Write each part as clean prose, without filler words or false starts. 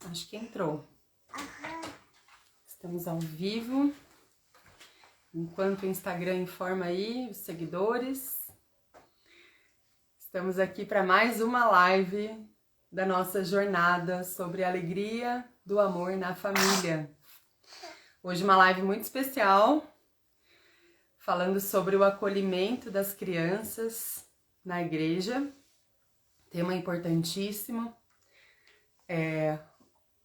Acho que entrou. Estamos ao vivo. Enquanto o Instagram informa aí os seguidores, estamos aqui para mais uma live da nossa jornada sobre a alegria do amor na família. Hoje uma live muito especial, falando sobre o acolhimento das crianças na igreja. Tema importantíssimo.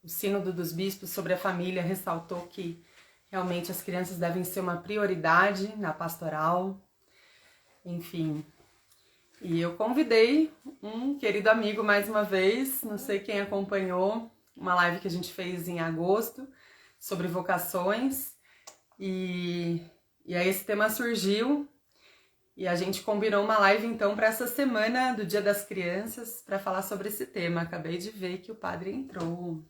O Sínodo dos Bispos sobre a família ressaltou que realmente as crianças devem ser uma prioridade na pastoral. Enfim, e eu convidei um querido amigo mais uma vez, não sei quem acompanhou, uma live que a gente fez em agosto sobre vocações. E aí esse tema surgiu e a gente combinou uma live então para essa semana do Dia das Crianças para falar sobre esse tema. Acabei de ver que o padre entrou.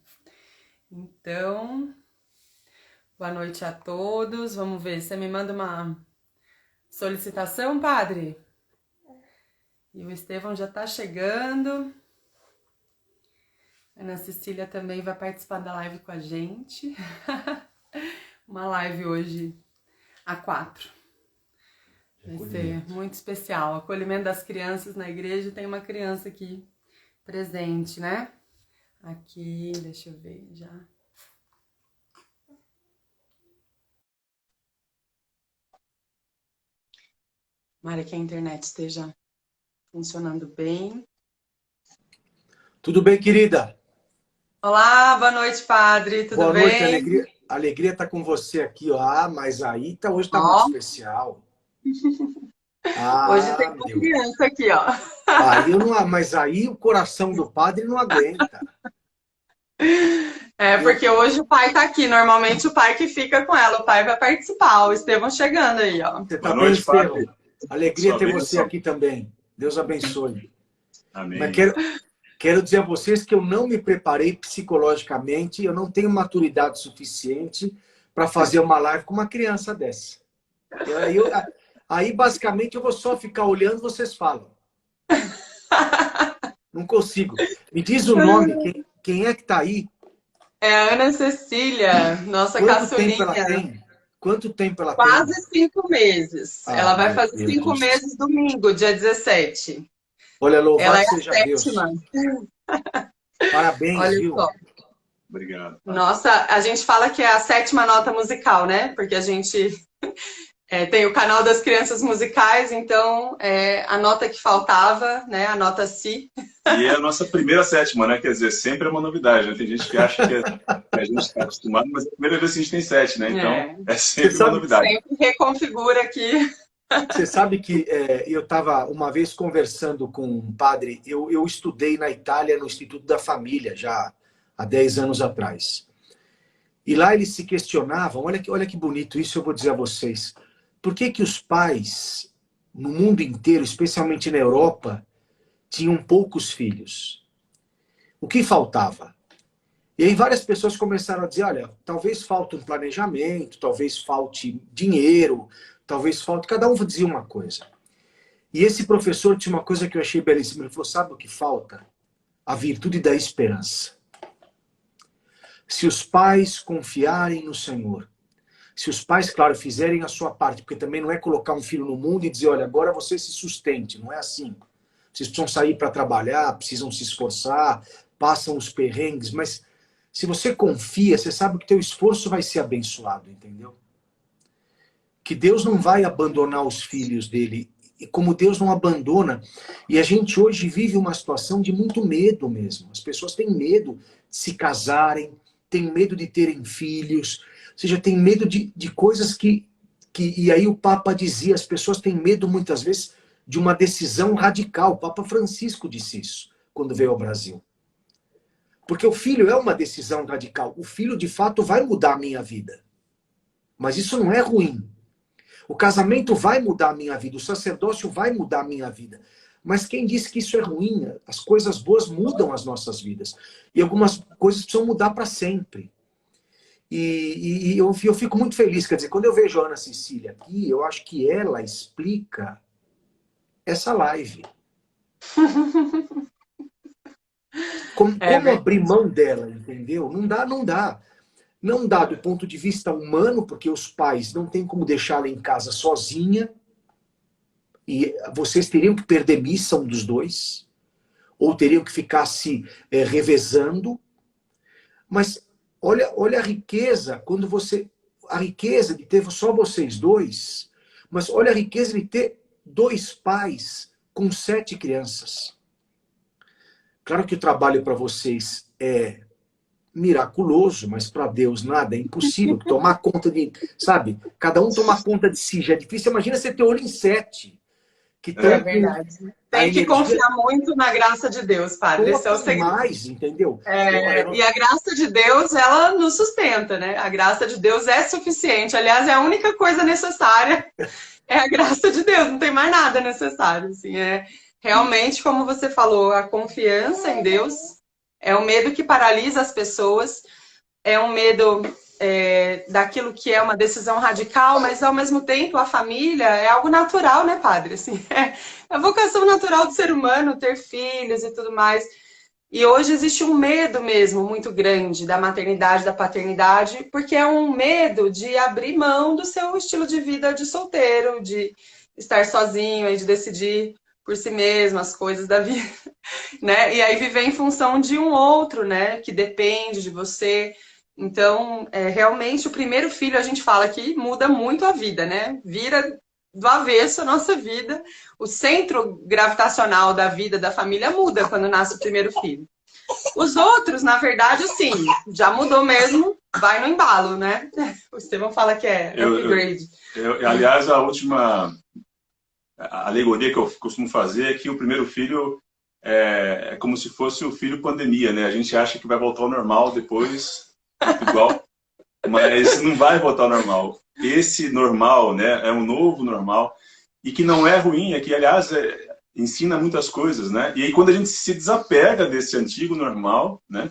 Então, boa noite a todos. Vamos ver, você me manda uma solicitação, padre? E o Estevão já está chegando. A Ana Cecília também vai participar da live com a gente. Uma live hoje a 4. Vai ser muito especial. Acolhimento das crianças na igreja. Tem uma criança aqui presente, né? Aqui, deixa eu ver já. Tomara que a internet esteja funcionando bem. Tudo bem, querida? Olá, boa noite, padre. Tudo Boa bem? noite, alegria. Alegria estar com você aqui, ó. Ah, mas aí hoje tá muito especial. Hoje tem Ah, uma meu. criança aqui, ó. Aí eu não, mas aí o coração do padre não aguenta. Porque hoje o pai tá aqui. Normalmente o pai que fica com ela. O pai vai participar. O Estevão chegando aí, ó. Você tá Boa bem, noite, Estevão? padre. Alegria Sua ter você bênção. aqui também. Deus abençoe. Mas Amém. quero dizer a vocês que eu não me preparei psicologicamente, eu não tenho maturidade suficiente para fazer uma live com uma criança dessa. Aí, basicamente, eu vou só ficar olhando e vocês falam. Não consigo. Me diz o nome, quem é que está aí? É a Ana Cecília, nossa Quanto tempo ela caçulinha. tem? Quanto tempo ela Quase tem? 5 meses. Ah, Ela vai meu fazer Deus 5 do céu. meses domingo, dia 17. Olha, Ela louvado é seja a Deus. 7ª. Parabéns, Olha viu? só. Obrigado. Nossa, a gente fala que é a 7ª nota musical, né? Porque a gente tem o canal das crianças musicais, então a nota que faltava, né? A nota Si. E é a nossa primeira sétima, né? Quer dizer, sempre é uma novidade, né? Tem gente que acha que a gente está acostumado, mas é a primeira vez que a gente tem 7, né? Então, é sempre uma novidade. Sempre reconfigura aqui. Você sabe que eu estava uma vez conversando com um padre, eu estudei na Itália no Instituto da Família, já há 10 anos atrás. E lá eles se questionavam, olha que bonito isso, eu vou dizer a vocês. Por que que os pais, no mundo inteiro, especialmente na Europa, tinham poucos filhos? O que faltava? E aí várias pessoas começaram a dizer, olha, talvez falte um planejamento, talvez falte dinheiro, talvez falte... Cada um dizia uma coisa. E esse professor tinha uma coisa que eu achei belíssima. Ele falou, sabe o que falta? A virtude da esperança. Se os pais confiarem no Senhor, se os pais, claro, fizerem a sua parte, porque também não é colocar um filho no mundo e dizer, olha, agora você se sustente, não é assim. Vocês precisam sair para trabalhar, precisam se esforçar, passam os perrengues, mas se você confia, você sabe que teu esforço vai ser abençoado, entendeu? Que Deus não vai abandonar os filhos dele, e como Deus não abandona. E a gente hoje vive uma situação de muito medo mesmo. As pessoas têm medo de se casarem, têm medo de terem filhos, ou seja, têm medo de coisas que... E aí o Papa dizia, as pessoas têm medo muitas vezes de uma decisão radical. O Papa Francisco disse isso quando veio ao Brasil. Porque o filho é uma decisão radical. O filho, de fato, vai mudar a minha vida. Mas isso não é ruim. O casamento vai mudar a minha vida. O sacerdócio vai mudar a minha vida. Mas quem disse que isso é ruim? As coisas boas mudam as nossas vidas. E algumas coisas precisam mudar para sempre. E eu fico muito feliz. Quer dizer, quando eu vejo a Ana Cecília aqui, eu acho que ela explica essa live. Como abrir mão dela, entendeu? Não dá, não dá. Não dá do ponto de vista humano, porque os pais não têm como deixá-la em casa sozinha. E vocês teriam que perder missa um dos dois. Ou teriam que ficar se revezando. Mas olha a riqueza, quando você... A riqueza de ter só vocês dois. Mas olha a riqueza de ter 2 pais com 7 crianças. Claro que o trabalho para vocês é miraculoso, mas para Deus nada é impossível. Tomar conta de, sabe? Cada um tomar conta de si já é difícil. Imagina você ter olho em 7. Que é verdade. Tem que confiar muito na graça de Deus, padre. Esse é o segredo. Mais, entendeu? E a graça de Deus, ela nos sustenta, né? A graça de Deus é suficiente. Aliás, é a única coisa necessária. É a graça de Deus, não tem mais nada necessário. Assim, realmente, como você falou, a confiança em Deus é o medo que paralisa as pessoas, é um medo daquilo que é uma decisão radical, mas ao mesmo tempo a família é algo natural, né, padre? Assim, é a vocação natural do ser humano, ter filhos e tudo mais. E hoje existe um medo mesmo muito grande da maternidade, da paternidade, porque é um medo de abrir mão do seu estilo de vida de solteiro, de estar sozinho e de decidir por si mesmo as coisas da vida, né? E aí viver em função de um outro, né? Que depende de você. Então, realmente, o primeiro filho, a gente fala que muda muito a vida, né? Vira do avesso a nossa vida. O centro gravitacional da vida da família muda quando nasce o primeiro filho. Os outros, na verdade, assim, já mudou mesmo, vai no embalo, né? O Estevão fala que é upgrade. Aliás, a última alegoria que eu costumo fazer é que o primeiro filho é como se fosse o filho pandemia, né? A gente acha que vai voltar ao normal depois, igual, mas não vai voltar ao normal. Esse normal, né, é um novo normal, e que não é ruim, é que, aliás, ensina muitas coisas, né? E aí, quando a gente se desapega desse antigo normal, né,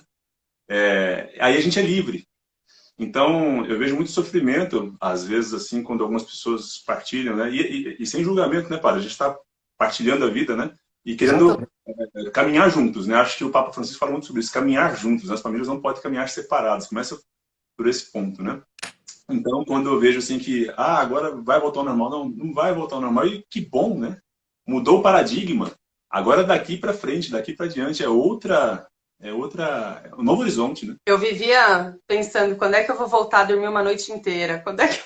aí a gente é livre. Então, eu vejo muito sofrimento, às vezes, assim, quando algumas pessoas partilham, né? E sem julgamento, né, padre? A gente está partilhando a vida, né? E querendo caminhar juntos, né? Acho que o Papa Francisco fala muito sobre isso, caminhar juntos. As famílias não podem caminhar separadas. Começa por esse ponto, né? Então, quando eu vejo assim que, agora vai voltar ao normal, não vai voltar ao normal, e que bom, né? Mudou o paradigma. Agora, daqui para frente, daqui para diante, é um novo horizonte, né? Eu vivia pensando, quando é que eu vou voltar a dormir uma noite inteira? Quando é que...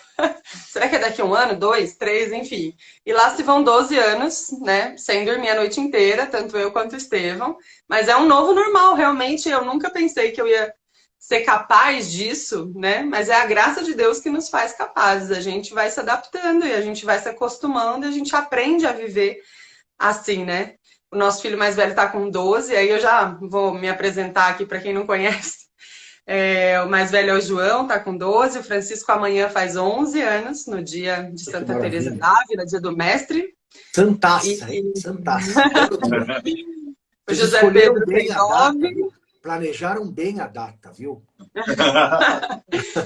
Será que é daqui 1 ano, 2, 3, enfim. E lá se vão 12 anos, né? Sem dormir a noite inteira, tanto eu quanto o Estevão. Mas é um novo normal, realmente. Eu nunca pensei que eu ia ser capaz disso, né? Mas é a graça de Deus que nos faz capazes. A gente vai se adaptando e a gente vai se acostumando e a gente aprende a viver assim, né? O nosso filho mais velho está com 12, aí eu já vou me apresentar aqui para quem não conhece. O mais velho é o João, está com 12, o Francisco amanhã faz 11 anos, no dia de Santa Teresa d'Ávila, dia do mestre. Santaça, hein? Santaça. O José Pedro tem 9. Planejaram bem a data, viu?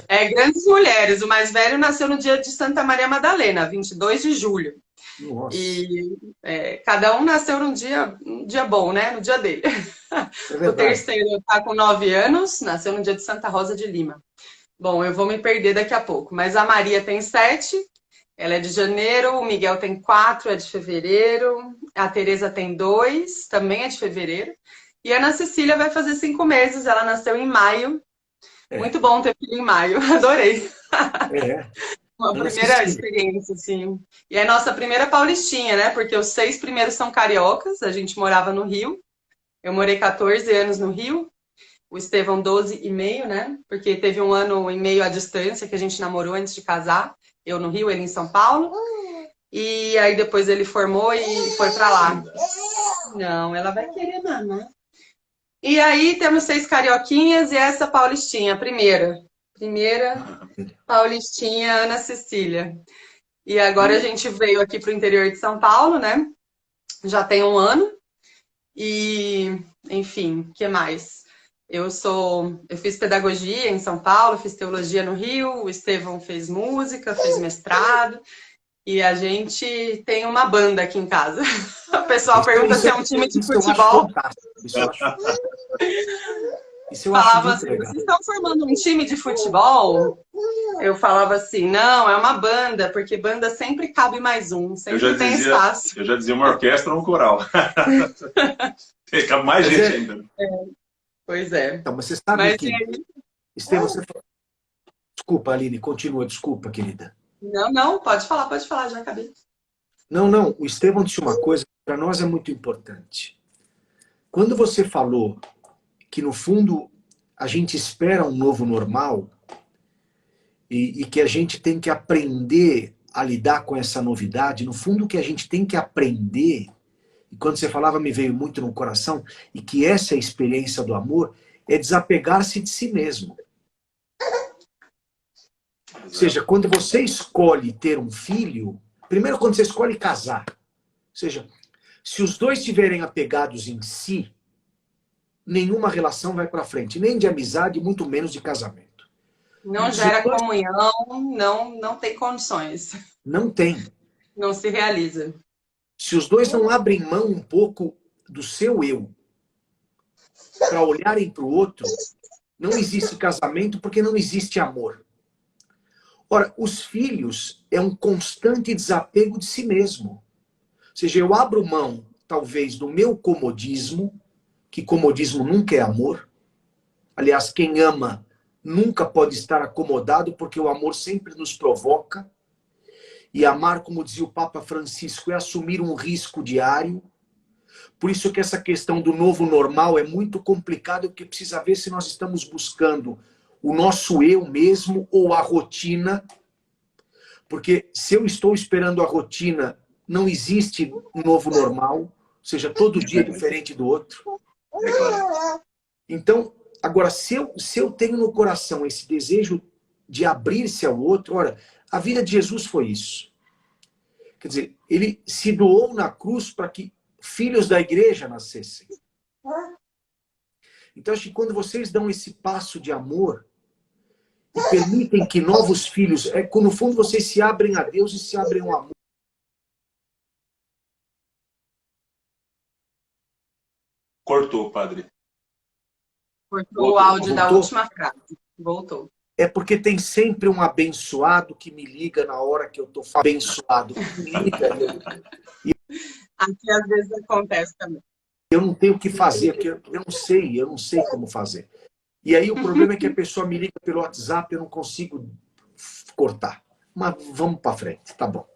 Grandes mulheres. O mais velho nasceu no dia de Santa Maria Madalena, 22 de julho. Nossa. E cada um nasceu num dia bom, né? No dia dele. O terceiro está com 9 anos, nasceu no dia de Santa Rosa de Lima. Bom, eu vou me perder daqui a pouco. Mas a Maria tem 7, ela é de janeiro. O Miguel tem 4, é de fevereiro. A Tereza tem 2, também é de fevereiro. E a Ana Cecília vai fazer 5 meses, ela nasceu em maio. Muito bom ter filho em maio, adorei. Uma primeira experiência, assim. E é nossa primeira paulistinha, né? Porque os 6 primeiros são cariocas, a gente morava no Rio. Eu morei 14 anos no Rio. O Estevão 12,5, né? Porque teve 1 ano e meio à distância que a gente namorou antes de casar. Eu no Rio, ele em São Paulo. E aí depois ele formou e foi pra lá. Não, ela vai querer mamãe. E aí temos 6 carioquinhas e essa paulistinha, a primeira paulistinha, Ana Cecília. E agora a gente veio aqui para o interior de São Paulo, né? Já tem 1 ano. E, enfim, o que mais? Eu fiz pedagogia em São Paulo, fiz teologia no Rio, o Estevão fez música, fez mestrado. E a gente tem uma banda aqui em casa. O pessoal pergunta se é um time de futebol. Isso eu acho Falava muito assim, legal. vocês estão formando um time de futebol? Eu falava assim, não, é uma banda, porque banda sempre cabe mais um, sempre tem espaço. Eu já dizia uma orquestra ou um coral. Cabe mais Mas gente ainda. Pois é. Então, mas você sabe Mas que... Estevão, você... Desculpa, Aline, continua. Desculpa, querida. não, pode falar, já acabei. Não. O Estevão disse uma coisa que para nós é muito importante. Quando você falou que, no fundo, a gente espera um novo normal e que a gente tem que aprender a lidar com essa novidade, no fundo, o que a gente tem que aprender, e quando você falava me veio muito no coração, e que essa é a experiência do amor, é desapegar-se de si mesmo. Ou seja, quando você escolhe ter um filho, primeiro quando você escolhe casar, ou seja, se os dois estiverem apegados em si, nenhuma relação vai para frente, nem de amizade, muito menos de casamento. Não gera comunhão, não tem condições. Não tem. Não se realiza. Se os dois não abrem mão um pouco do seu eu para olharem para o outro, não existe casamento porque não existe amor. Ora, os filhos é um constante desapego de si mesmo. Ou seja, eu abro mão, talvez, do meu comodismo, que comodismo nunca é amor. Aliás, quem ama nunca pode estar acomodado, porque o amor sempre nos provoca. E amar, como dizia o Papa Francisco, é assumir um risco diário. Por isso que essa questão do novo normal é muito complicado, porque precisa ver se nós estamos buscando o nosso eu mesmo ou a rotina. Porque se eu estou esperando a rotina, não existe um novo normal. Ou seja, todo dia é diferente do outro. Então, agora, se eu tenho no coração esse desejo de abrir-se ao outro, ora, a vida de Jesus foi isso. Quer dizer, ele se doou na cruz para que filhos da igreja nascessem. Então, acho que quando vocês dão esse passo de amor e permitem que novos filhos, no fundo vocês se abrem a Deus e se abrem ao amor. Cortou, padre. Cortou o áudio da última frase. Voltou. É porque tem sempre um abençoado que me liga na hora que eu estou abençoado. Me liga. Aqui às vezes acontece também. Eu não tenho o que fazer, porque eu não sei como fazer. E aí o problema é que a pessoa me liga pelo WhatsApp, eu não consigo cortar. Mas vamos para frente, tá bom.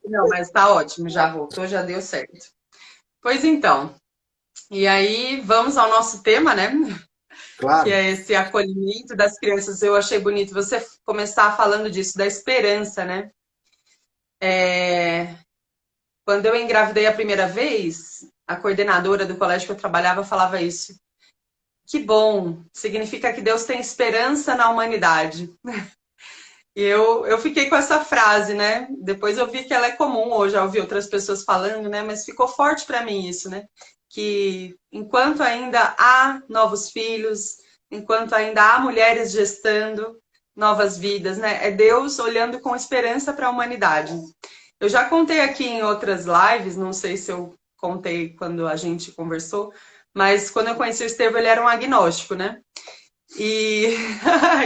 Não, mas tá ótimo, já voltou, já deu certo. Pois então, e aí vamos ao nosso tema, né? Claro. Que é esse acolhimento das crianças. Eu achei bonito você começar falando disso, da esperança, né? Quando eu engravidei a primeira vez, a coordenadora do colégio que eu trabalhava falava isso. Que bom, significa que Deus tem esperança na humanidade. E eu fiquei com essa frase, né? Depois eu vi que ela é comum, hoje já ouvi outras pessoas falando, né? Mas ficou forte para mim isso, né? Que enquanto ainda há novos filhos, enquanto ainda há mulheres gestando novas vidas, né? É Deus olhando com esperança para a humanidade. Eu já contei aqui em outras lives, não sei se eu contei quando a gente conversou, mas quando eu conheci o Estevão, ele era um agnóstico, né? E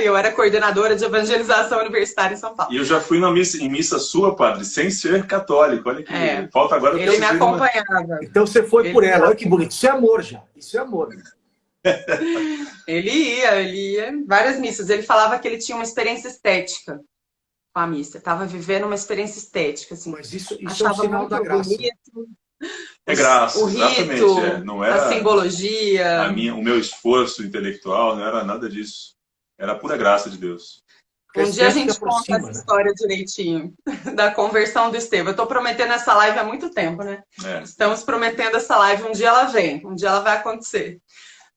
eu era coordenadora de evangelização universitária em São Paulo. E eu já fui em missa sua, padre, sem ser católico. Olha que falta agora. Ele me acompanhava. Então você foi por ela. Olha que bonito. Isso é amor já. Isso é amor. Ele ia. Várias missas. Ele falava que ele tinha uma experiência estética com a missa. Estava vivendo uma experiência estética. Assim. Mas isso é um sinal da graça. Bonito. É graça, o rito, exatamente. Não era a simbologia. O meu esforço intelectual, não era nada disso. Era a pura graça de Deus. Um dia a gente conta essa história direitinho, da conversão do Estevão. Eu estou prometendo essa live há muito tempo, né? Estamos prometendo essa live, um dia ela vem, um dia ela vai acontecer.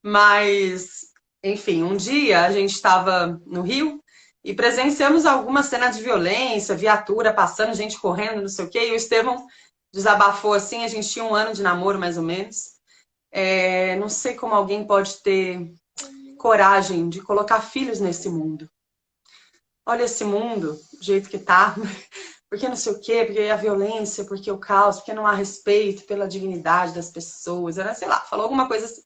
Mas, enfim, um dia a gente estava no Rio e presenciamos alguma cena de violência, viatura passando, gente correndo, não sei o quê, e o Estevão desabafou assim, a gente tinha 1 ano de namoro, mais ou menos. Não sei como alguém pode ter coragem de colocar filhos nesse mundo. Olha esse mundo, do jeito que tá, porque não sei o quê, porque a violência, porque o caos, porque não há respeito pela dignidade das pessoas, era, sei lá, falou alguma coisa assim.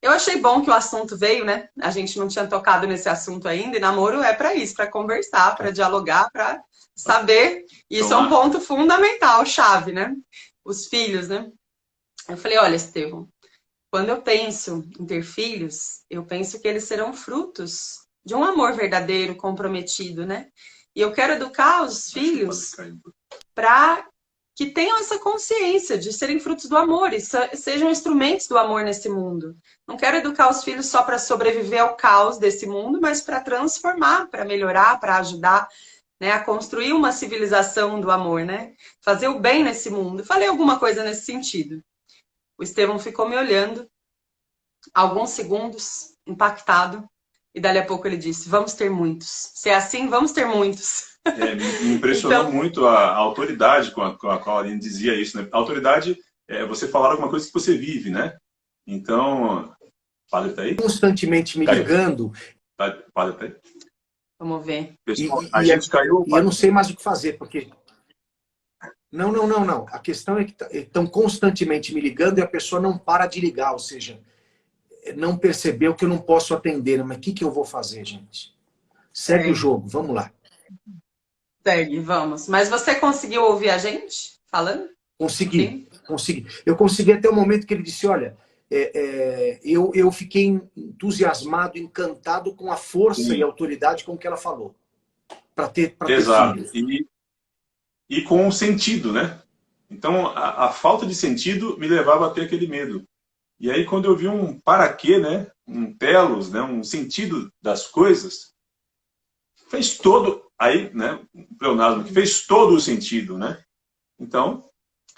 Eu achei bom que o assunto veio, né? A gente não tinha tocado nesse assunto ainda, e namoro é para isso, para conversar, para dialogar, para saber. Isso é um ponto fundamental, chave, né? Os filhos, né? Eu falei, olha, Estevão, quando eu penso em ter filhos, eu penso que eles serão frutos de um amor verdadeiro, comprometido, né? E eu quero educar os filhos para que tenham essa consciência de serem frutos do amor e sejam instrumentos do amor nesse mundo. Não quero educar os filhos só para sobreviver ao caos desse mundo, mas para transformar, para melhorar, para ajudar, né, a construir uma civilização do amor, né? Fazer o bem nesse mundo. Falei alguma coisa nesse sentido. O Estevão ficou me olhando alguns segundos, impactado, e dali a pouco ele disse, vamos ter muitos. Se é assim, vamos ter muitos. Me impressionou então, muito a autoridade com a qual a Aline dizia isso, né? A autoridade é você falar alguma coisa que você vive, né? Então, o padre tá aí? Constantemente me ligando. O padre tá aí? Vamos ver. Pessoal, a gente caiu. E eu não sei mais o que fazer, porque... Não. A questão é que estão constantemente me ligando e a pessoa não para de ligar, ou seja, não percebeu que eu não posso atender. Mas o que eu vou fazer, gente? Segue o jogo, vamos lá. Segue, vamos. Mas você conseguiu ouvir a gente falando? Consegui. Eu consegui até o momento que ele disse, olha, eu fiquei entusiasmado, encantado com a força e autoridade com que ela falou. Para ter Exato. E com o sentido, né? Então, a falta de sentido me levava a ter aquele medo. E aí, quando eu vi um para quê, né? Um telos, né? Um sentido das coisas, fez todo... Aí, né? Um pleonasmo que fez todo o sentido, né? Então,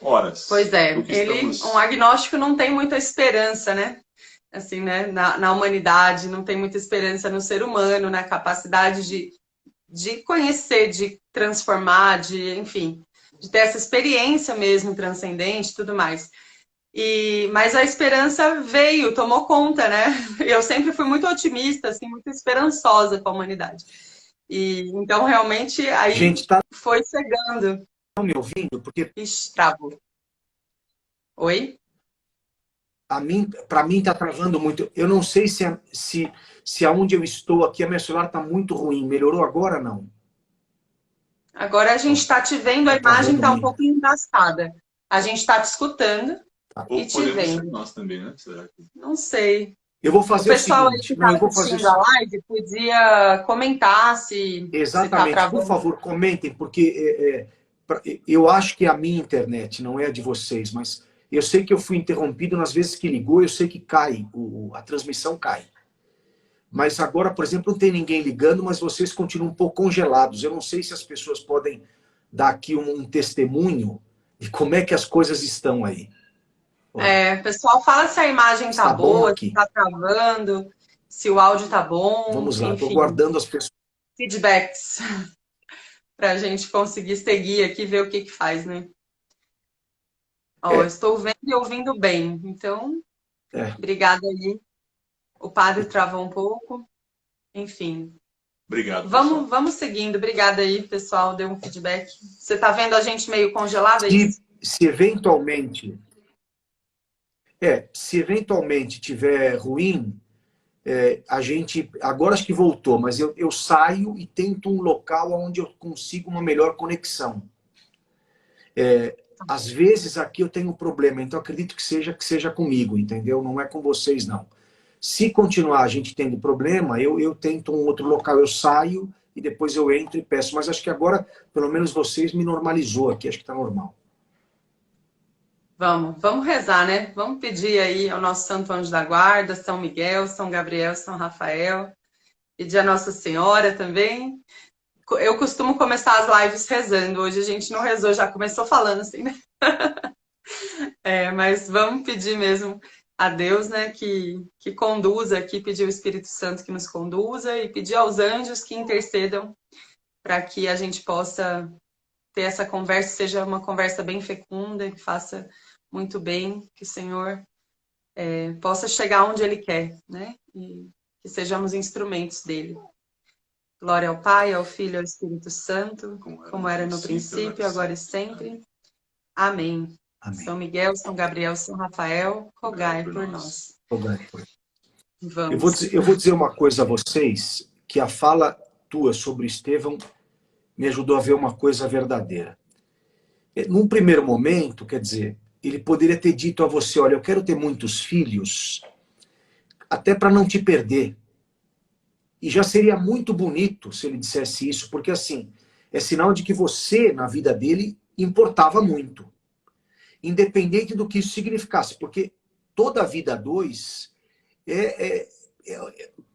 horas. Pois é. Um agnóstico não tem muita esperança, né? Assim, né? Na humanidade, não tem muita esperança no ser humano, na capacidade de conhecer, de transformar, enfim, de ter essa experiência mesmo transcendente e tudo mais. Mas a esperança veio, tomou conta, né? Eu sempre fui muito otimista, assim, muito esperançosa com a humanidade. Então, realmente, aí gente, foi chegando. Estão me ouvindo? Porque... Ixi, travou. Oi? Para mim está travando muito. Eu não sei se aonde eu estou aqui, a minha celular está muito ruim. Melhorou agora, não? Agora a gente está te vendo, a imagem está um pouco embaçada. A gente está te escutando e te vendo. Nós também, né? Será que... Não sei. Eu vou fazer o seguinte. O pessoal aí que está assistindo a live podia comentar se exatamente. Se tá por favor, comentem, porque eu acho que é a minha internet, não é a de vocês, mas eu sei que eu fui interrompido nas vezes que ligou, eu sei que cai, a transmissão cai. Mas agora, por exemplo, não tem ninguém ligando, mas vocês continuam um pouco congelados. Eu não sei se as pessoas podem dar aqui um testemunho de como é que as coisas estão aí. Pessoal, fala se a imagem tá boa, se tá travando, se o áudio tá bom. Vamos lá, estou guardando as pessoas. Feedbacks. Para a gente conseguir seguir aqui e ver o que faz, né? Estou vendo e ouvindo bem. Então, obrigada aí. O padre travou um pouco. Enfim. Obrigado. Vamos seguindo. Obrigada aí, pessoal. Deu um feedback. Você está vendo a gente meio congelada? Se eventualmente tiver ruim, a gente... Agora acho que voltou, mas eu saio e tento um local onde eu consigo uma melhor conexão. Às vezes aqui eu tenho um problema, então acredito que seja comigo, entendeu? Não é com vocês, não. Se continuar a gente tendo problema, eu tento um outro local, eu saio e depois eu entro e peço. Mas acho que agora, pelo menos vocês, me normalizou aqui, acho que está normal. Vamos rezar, né? Vamos pedir aí ao nosso Santo Anjo da Guarda, São Miguel, São Gabriel, São Rafael, pedir a Nossa Senhora também. Eu costumo começar as lives rezando, hoje a gente não rezou, já começou falando assim, né? Mas vamos pedir mesmo a Deus, né, que conduza aqui, pedir o Espírito Santo que nos conduza e pedir aos anjos que intercedam para que a gente possa ter essa conversa, seja uma conversa bem fecunda, que faça muito bem, que o Senhor possa chegar onde Ele quer, né, e que sejamos instrumentos dele. Glória ao Pai, ao Filho e ao Espírito Santo, como era no princípio, agora e sempre. Amém. Amém. São Miguel, São Gabriel, São Rafael, rogai por nós. Rogai por nós. Vamos. Eu vou dizer uma coisa a vocês, que a fala tua sobre Estevão me ajudou a ver uma coisa verdadeira. Num primeiro momento, quer dizer, ele poderia ter dito a você, olha, eu quero ter muitos filhos, até para não te perder. E já seria muito bonito se ele dissesse isso, porque assim, é sinal de que você, na vida dele, importava muito. Independente do que isso significasse, porque toda a vida a dois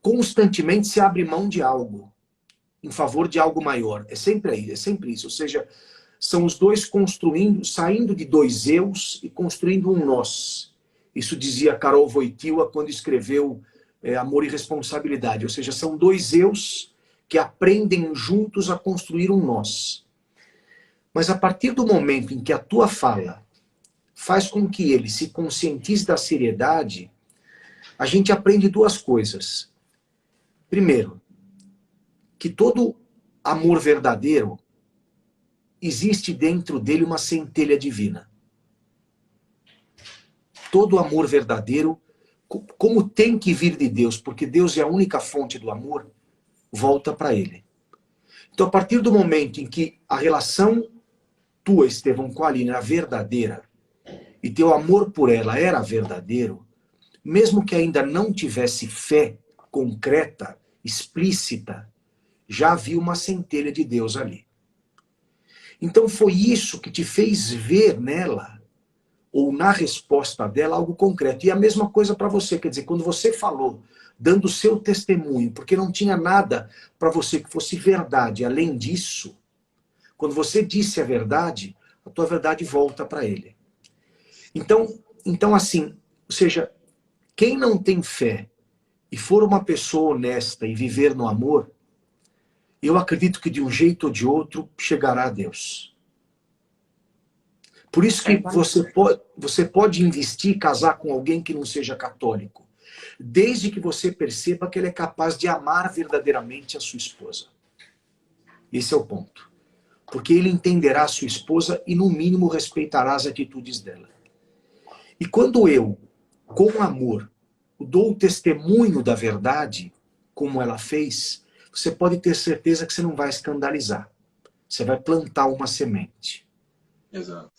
constantemente se abre mão de algo, em favor de algo maior. É sempre isso. Ou seja, são os dois construindo, saindo de dois eus e construindo um nós. Isso dizia Karol Wojtyła quando escreveu Amor e Responsabilidade. Ou seja, são dois eus que aprendem juntos a construir um nós. Mas a partir do momento em que a tua fala faz com que ele se conscientize da seriedade, a gente aprende duas coisas. Primeiro, que todo amor verdadeiro existe dentro dele uma centelha divina. Todo amor verdadeiro, como tem que vir de Deus, porque Deus é a única fonte do amor, volta para ele. Então, a partir do momento em que a relação tua, Estevão, com a Aline era verdadeira, e teu amor por ela era verdadeiro, mesmo que ainda não tivesse fé concreta, explícita, já havia uma centelha de Deus ali. Então foi isso que te fez ver nela, ou na resposta dela, algo concreto. E a mesma coisa para você, quer dizer, quando você falou, dando o seu testemunho, porque não tinha nada para você que fosse verdade, além disso, quando você disse a verdade, a tua verdade volta para ele. Então assim, ou seja, quem não tem fé e for uma pessoa honesta e viver no amor, eu acredito que de um jeito ou de outro chegará a Deus. Por isso que você pode investir e casar com alguém que não seja católico, desde que você perceba que ele é capaz de amar verdadeiramente a sua esposa. Esse é o ponto. Porque ele entenderá a sua esposa e, no mínimo, respeitará as atitudes dela. E quando eu, com amor, dou o testemunho da verdade, como ela fez, você pode ter certeza que você não vai escandalizar. Você vai plantar uma semente. Exato.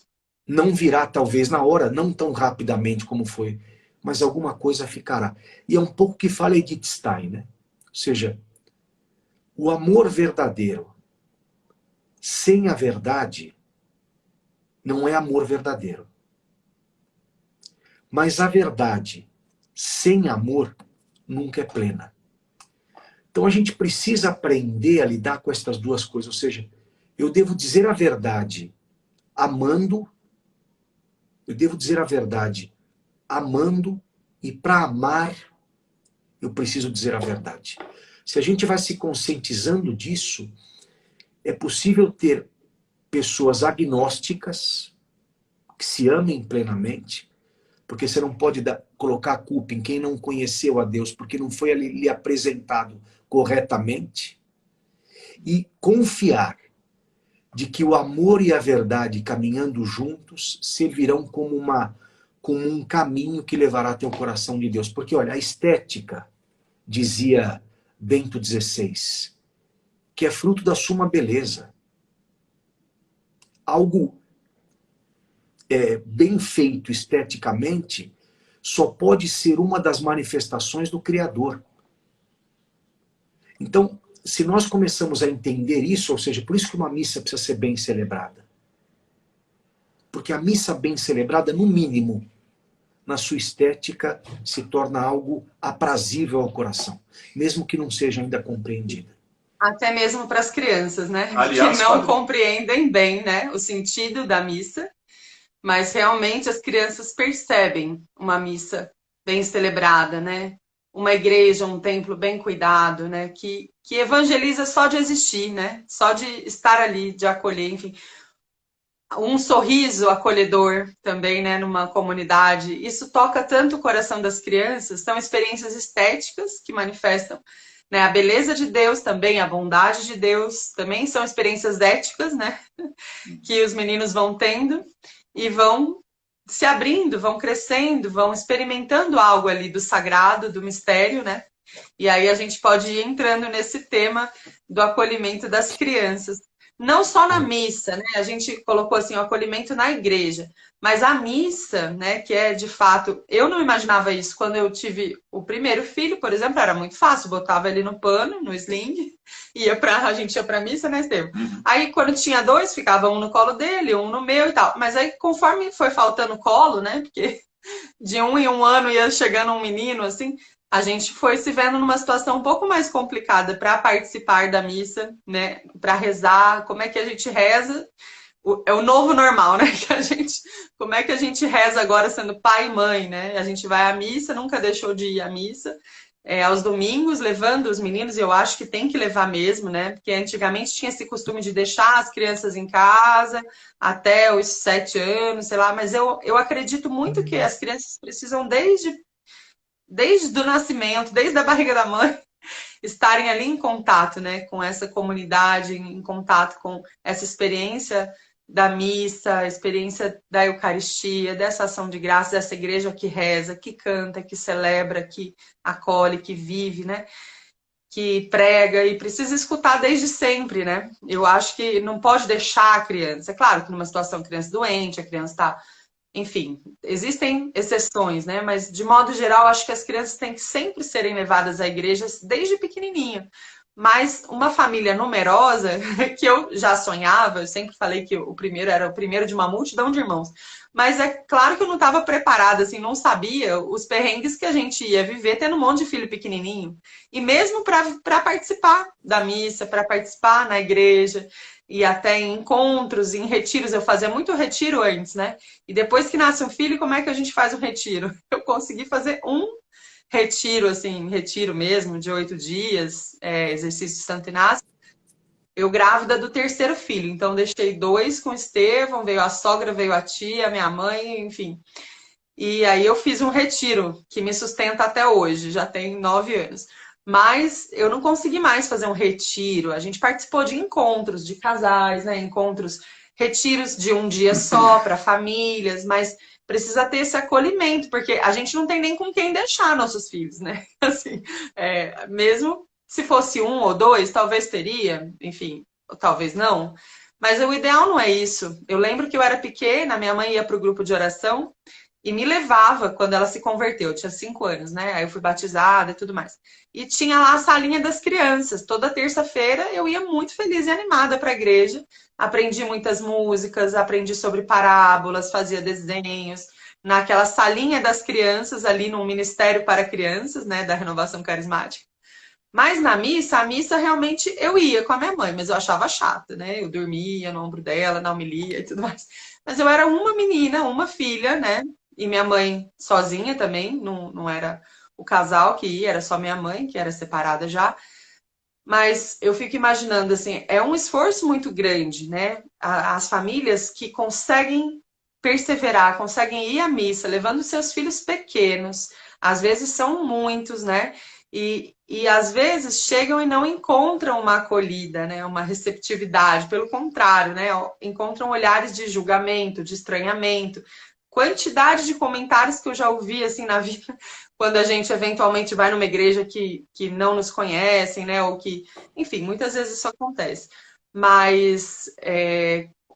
Não virá, talvez, na hora, não tão rapidamente como foi, mas alguma coisa ficará. E é um pouco que fala Edith Stein, né? Ou seja, o amor verdadeiro, sem a verdade, não é amor verdadeiro. Mas a verdade, sem amor, nunca é plena. Então a gente precisa aprender a lidar com essas duas coisas. Ou seja, eu devo dizer a verdade amando, e para amar, eu preciso dizer a verdade. Se a gente vai se conscientizando disso, é possível ter pessoas agnósticas que se amem plenamente, porque você não pode colocar a culpa em quem não conheceu a Deus, porque não foi lhe apresentado corretamente, e confiar de que o amor e a verdade caminhando juntos servirão como um caminho que levará até o coração de Deus. Porque, olha, a estética, dizia Bento XVI, que é fruto da suma beleza. Algo bem feito esteticamente só pode ser uma das manifestações do Criador. Então, se nós começamos a entender isso, ou seja, por isso que uma missa precisa ser bem celebrada. Porque a missa bem celebrada, no mínimo, na sua estética, se torna algo aprazível ao coração, mesmo que não seja ainda compreendida. Até mesmo para as crianças, né? Aliás, que não compreendem bem, né, o sentido da missa, mas realmente as crianças percebem uma missa bem celebrada, né? Uma igreja, um templo bem cuidado, né? Que evangeliza só de existir, né? Só de estar ali, de acolher, enfim. Um sorriso acolhedor também, né? Numa comunidade. Isso toca tanto o coração das crianças. São experiências estéticas que manifestam, né, a beleza de Deus também, a bondade de Deus. Também são experiências éticas, né? Que os meninos vão tendo e vão se abrindo, vão crescendo, vão experimentando algo ali do sagrado, do mistério, né? E aí a gente pode ir entrando nesse tema do acolhimento das crianças. Não só na missa, né? A gente colocou assim o acolhimento na igreja, mas a missa, né? Que é de fato, eu não imaginava isso quando eu tive o primeiro filho, por exemplo, era muito fácil, botava ele no pano, no sling, a gente ia para missa, né, Estevam? Aí quando tinha dois, ficava um no colo dele, um no meu e tal. Mas aí conforme foi faltando colo, né? Porque de 1 em 1 ano ia chegando um menino, assim, a gente foi se vendo numa situação um pouco mais complicada para participar da missa, né? Para rezar, como é que a gente reza? É o novo normal, né? Como é que a gente reza agora sendo pai e mãe, né? A gente vai à missa, nunca deixou de ir à missa, aos domingos, levando os meninos, e eu acho que tem que levar mesmo, né? Porque antigamente tinha esse costume de deixar as crianças em casa até os 7 anos, sei lá, mas eu acredito muito que as crianças precisam desde o nascimento, desde a barriga da mãe, estarem ali em contato, né, com essa comunidade, em contato com essa experiência da missa, a experiência da Eucaristia, dessa ação de graça, dessa igreja que reza, que canta, que celebra, que acolhe, que vive, né, que prega e precisa escutar desde sempre, né? Eu acho que não pode deixar a criança. É claro que numa situação a criança doente, a criança está... Enfim, existem exceções, né? Mas, de modo geral, acho que as crianças têm que sempre serem levadas à igreja desde pequenininho. Mas uma família numerosa, que eu já sonhava, eu sempre falei que o primeiro era o primeiro de uma multidão de irmãos. Mas é claro que eu não estava preparada, assim, não sabia os perrengues que a gente ia viver tendo um monte de filho pequenininho. E mesmo para participar da missa, para participar na igreja, e até em encontros, em retiros, eu fazia muito retiro antes, né? E depois que nasce um filho, como é que a gente faz um retiro? Eu consegui fazer um retiro, assim, retiro mesmo, de 8 dias, exercício de Santo Inácio, eu grávida do terceiro filho. Então, deixei 2 com o Estevão, veio a sogra, veio a tia, minha mãe, enfim. E aí eu fiz um retiro que me sustenta até hoje, já tem 9 anos. Mas eu não consegui mais fazer um retiro. A gente participou de encontros de casais, né? Encontros, retiros de um dia só para famílias, mas precisa ter esse acolhimento, porque a gente não tem nem com quem deixar nossos filhos, né? Assim, mesmo se fosse 1 ou 2, talvez teria, enfim, talvez não. Mas o ideal não é isso. Eu lembro que eu era pequena, minha mãe ia para o grupo de oração e me levava quando ela se converteu. Eu tinha 5 anos, né? Aí eu fui batizada e tudo mais. E tinha lá a salinha das crianças. Toda terça-feira eu ia muito feliz e animada para a igreja. Aprendi muitas músicas, aprendi sobre parábolas, fazia desenhos. Naquela salinha das crianças, ali no Ministério para Crianças, né? Da Renovação Carismática. Mas na missa, a missa realmente eu ia com a minha mãe, mas eu achava chata, né? Eu dormia no ombro dela, na homilia e tudo mais. Mas eu era uma menina, uma filha, né? E minha mãe sozinha também, não era o casal que ia, era só minha mãe, que era separada já. Mas eu fico imaginando, assim, é um esforço muito grande, né? As famílias que conseguem perseverar, conseguem ir à missa, levando seus filhos pequenos, às vezes são muitos, né? E às vezes chegam e não encontram uma acolhida, né? Uma receptividade, pelo contrário, né? Encontram olhares de julgamento, de estranhamento. Quantidade de comentários que eu já ouvi assim na vida, quando a gente eventualmente vai numa igreja que não nos conhecem, né? Ou que, enfim, muitas vezes isso acontece. Mas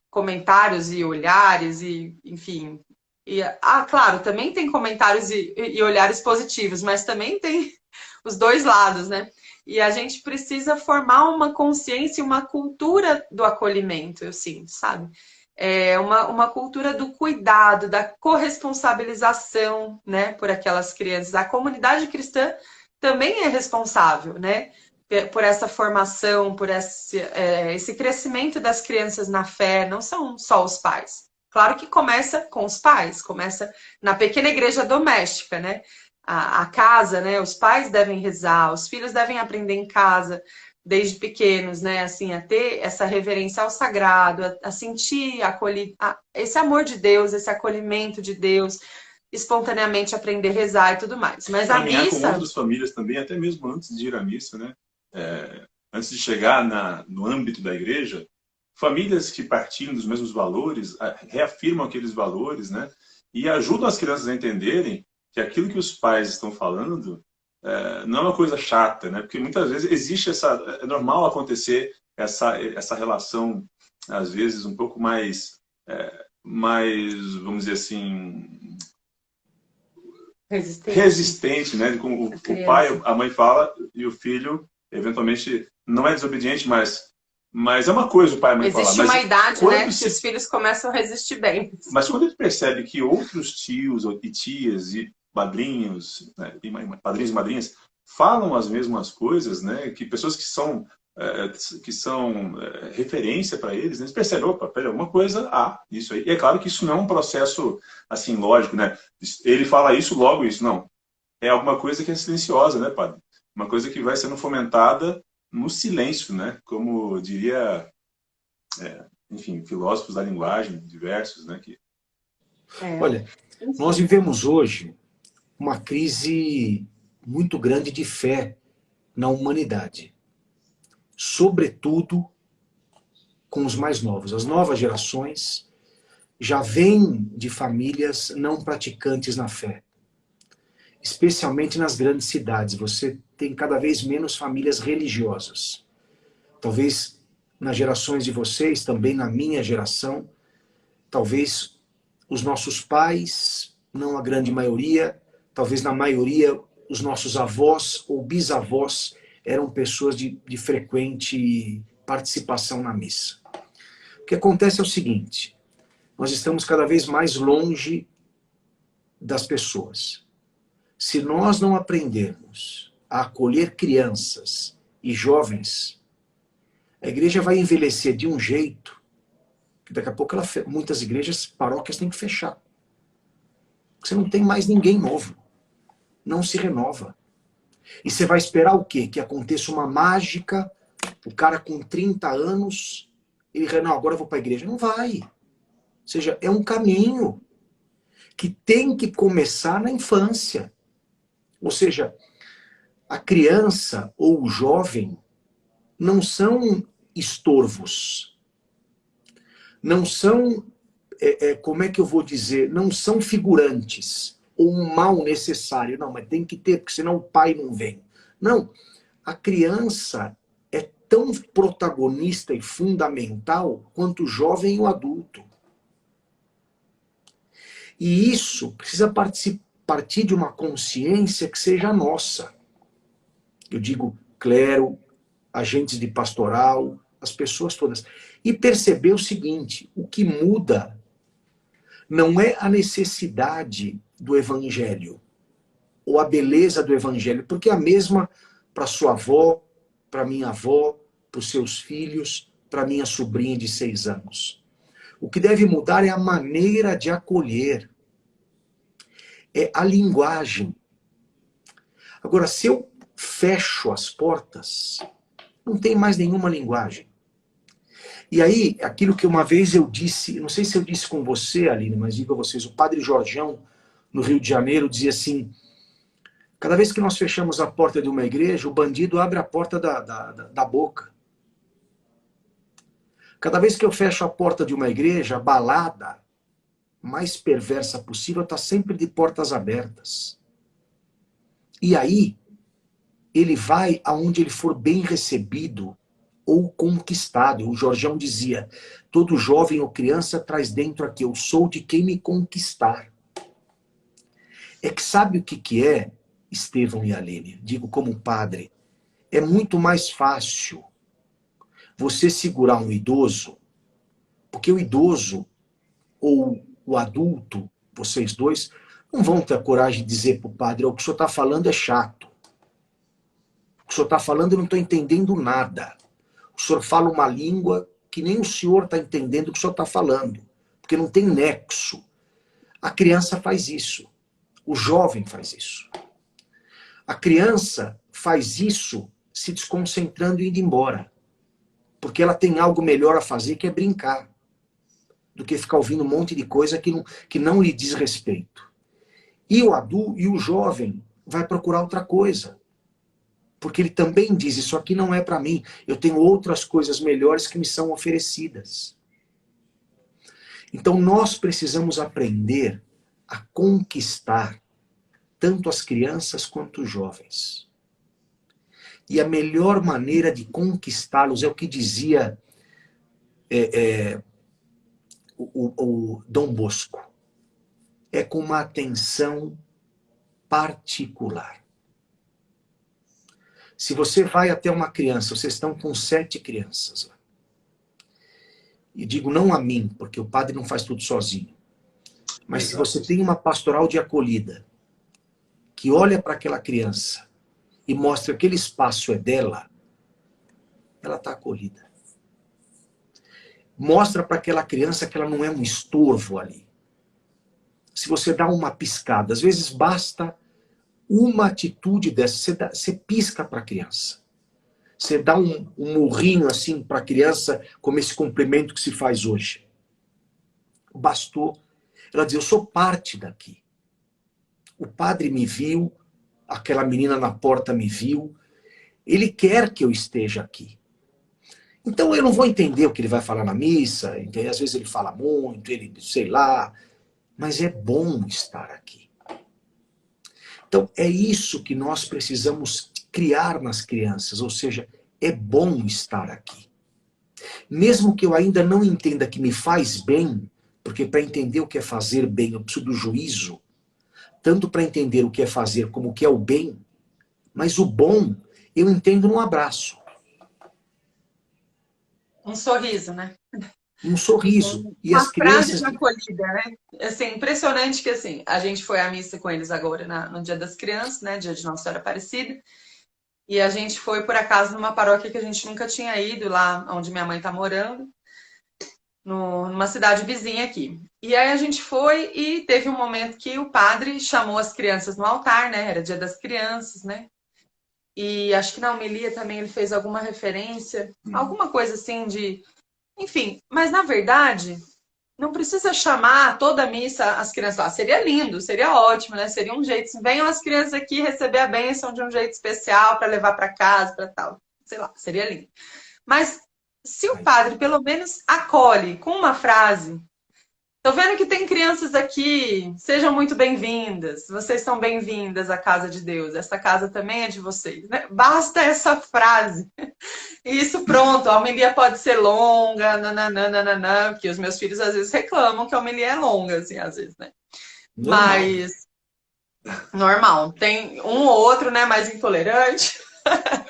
comentários e olhares, e, enfim. Claro, também tem comentários e olhares positivos, mas também tem os dois lados, né? E a gente precisa formar uma consciência e uma cultura do acolhimento, eu sinto, sabe? Uma cultura do cuidado, da corresponsabilização, né, por aquelas crianças. A comunidade cristã também é responsável, né, por essa formação, por esse crescimento das crianças na fé. Não são só os pais. Claro que começa com os pais, começa na pequena igreja doméstica, né? A casa, né? Os pais devem rezar, os filhos devem aprender em casa, desde pequenos, né? Assim, a ter essa reverência ao sagrado, a sentir esse amor de Deus, esse acolhimento de Deus, espontaneamente aprender a rezar e tudo mais. Mas a missa... com outras famílias também, até mesmo antes de ir à missa, né? Antes de chegar no âmbito da igreja, famílias que partilham dos mesmos valores, reafirmam aqueles valores, né? e ajudam as crianças a entenderem que aquilo que os pais estão falando não é uma coisa chata, né? Porque muitas vezes existe é normal acontecer essa relação, às vezes, um pouco mais, vamos dizer assim, resistente, né? Como o pai, a mãe fala e o filho, eventualmente, não é desobediente, mas é uma coisa o pai e a mãe falar. Existe uma idade, né, que os filhos começam a resistir bem. Mas quando ele percebe que outros tios e tias e padrinhos, né, padrinhos e madrinhas falam as mesmas coisas, né, que pessoas que são referência para eles, né, eles percebem, opa, peraí, alguma coisa isso aí. E é claro que isso não é um processo assim lógico, né? Ele fala isso, logo isso, não. É alguma coisa que é silenciosa, né, padre? Uma coisa que vai sendo fomentada no silêncio, né? Como diria, enfim, filósofos da linguagem diversos, né? Olha, nós vivemos hoje uma crise muito grande de fé na humanidade. Sobretudo com os mais novos. As novas gerações já vêm de famílias não praticantes na fé. Especialmente nas grandes cidades. Você tem cada vez menos famílias religiosas. Talvez nas gerações de vocês, também na minha geração, talvez os nossos pais, não a grande maioria, talvez na maioria os nossos avós ou bisavós eram pessoas de frequente participação na missa. O que acontece é o seguinte, nós estamos cada vez mais longe das pessoas. Se nós não aprendermos a acolher crianças e jovens, a igreja vai envelhecer de um jeito que daqui a pouco muitas igrejas, paróquias têm que fechar. Você não tem mais ninguém novo. Não se renova. E você vai esperar o quê? Que aconteça uma mágica, o cara com 30 anos, ele, não, agora eu vou para a igreja. Não vai. Ou seja, é um caminho que tem que começar na infância. Ou seja, a criança ou o jovem não são estorvos. Não são, como é que eu vou dizer, não são figurantes. Ou um mal necessário. Não, mas tem que ter, porque senão o pai não vem. Não, a criança é tão protagonista e fundamental quanto o jovem e o adulto. E isso precisa partir de uma consciência que seja nossa. Eu digo clero, agentes de pastoral, as pessoas todas. E perceber o seguinte, o que muda não é a necessidade do evangelho, ou a beleza do evangelho, porque é a mesma para sua avó, para minha avó, para os seus filhos, para minha sobrinha de 6 anos. O que deve mudar é a maneira de acolher, é a linguagem. Agora, se eu fecho as portas, não tem mais nenhuma linguagem. E aí, aquilo que uma vez eu disse, não sei se eu disse com você, Aline, mas digo a vocês, o padre Jorjão, no Rio de Janeiro, dizia assim, cada vez que nós fechamos a porta de uma igreja, o bandido abre a porta da boca. Cada vez que eu fecho a porta de uma igreja, a balada mais perversa possível está sempre de portas abertas. E aí, ele vai aonde ele for bem recebido ou conquistado. O Jorjão dizia, todo jovem ou criança traz dentro aqui, eu sou de quem me conquistar. É que sabe o que é, Estevão e Aline? Digo como padre, é muito mais fácil você segurar um idoso, porque o idoso ou o adulto, vocês dois, não vão ter a coragem de dizer para o padre, o que o senhor está falando é chato. O que o senhor está falando eu não estou entendendo nada. O senhor fala uma língua que nem o senhor está entendendo o que o senhor está falando, porque não tem nexo. A criança faz isso. O jovem faz isso. A criança faz isso se desconcentrando e indo embora. Porque ela tem algo melhor a fazer que é brincar. Do que ficar ouvindo um monte de coisa que não lhe diz respeito. E o adulto e o jovem vai procurar outra coisa. Porque ele também diz, isso aqui não é para mim. Eu tenho outras coisas melhores que me são oferecidas. Então nós precisamos aprender a conquistar tanto as crianças quanto os jovens. E a melhor maneira de conquistá-los é o que dizia o Dom Bosco. É com uma atenção particular. Se você vai até uma criança, vocês estão com 7 crianças. E digo não a mim, porque o padre não faz tudo sozinho. Mas se você tem uma pastoral de acolhida, que olha para aquela criança e mostra que aquele espaço é dela, ela está acolhida. Mostra para aquela criança que ela não é um estorvo ali. Se você dá uma piscada, às vezes basta uma atitude dessa, você pisca para a criança. Você dá um murrinho assim para a criança, como esse cumprimento que se faz hoje. Bastou. Ela diz, eu sou parte daqui. O padre me viu, aquela menina na porta me viu, ele quer que eu esteja aqui. Então eu não vou entender o que ele vai falar na missa, às vezes ele fala muito, ele sei lá, mas é bom estar aqui. Então é isso que nós precisamos criar nas crianças, ou seja, é bom estar aqui. Mesmo que eu ainda não entenda que me faz bem, porque para entender o que é fazer bem eu preciso do juízo, tanto para entender o que é fazer como o que é o bem, mas o bom eu entendo num abraço. Um sorriso, né? Um sorriso. E uma as crianças... frase de acolhida, né? Assim, impressionante que assim, a gente foi à missa com eles agora no Dia das Crianças, né? Dia de Nossa Senhora Aparecida. E a gente foi, por acaso, numa paróquia que a gente nunca tinha ido, lá onde minha mãe tá morando, numa cidade vizinha aqui. E aí a gente foi e teve um momento que o padre chamou as crianças no altar, né? Era Dia das Crianças, né? E acho que na homilia também ele fez alguma referência, alguma coisa assim de... Enfim, mas na verdade, não precisa chamar toda a missa as crianças lá. Seria lindo, seria ótimo, né? Seria um jeito, assim, venham as crianças aqui receber a bênção de um jeito especial para levar para casa, para tal. Sei lá, seria lindo. Mas se o padre pelo menos acolhe com uma frase: tô vendo que tem crianças aqui, sejam muito bem-vindas, vocês são bem-vindas à casa de Deus, essa casa também é de vocês, né? Basta essa frase. E isso pronto, a homilia pode ser longa, nananana, porque os meus filhos às vezes reclamam que a homilia é longa, assim, às vezes, né? Normal. Mas, normal. Tem um ou outro, né, mais intolerante.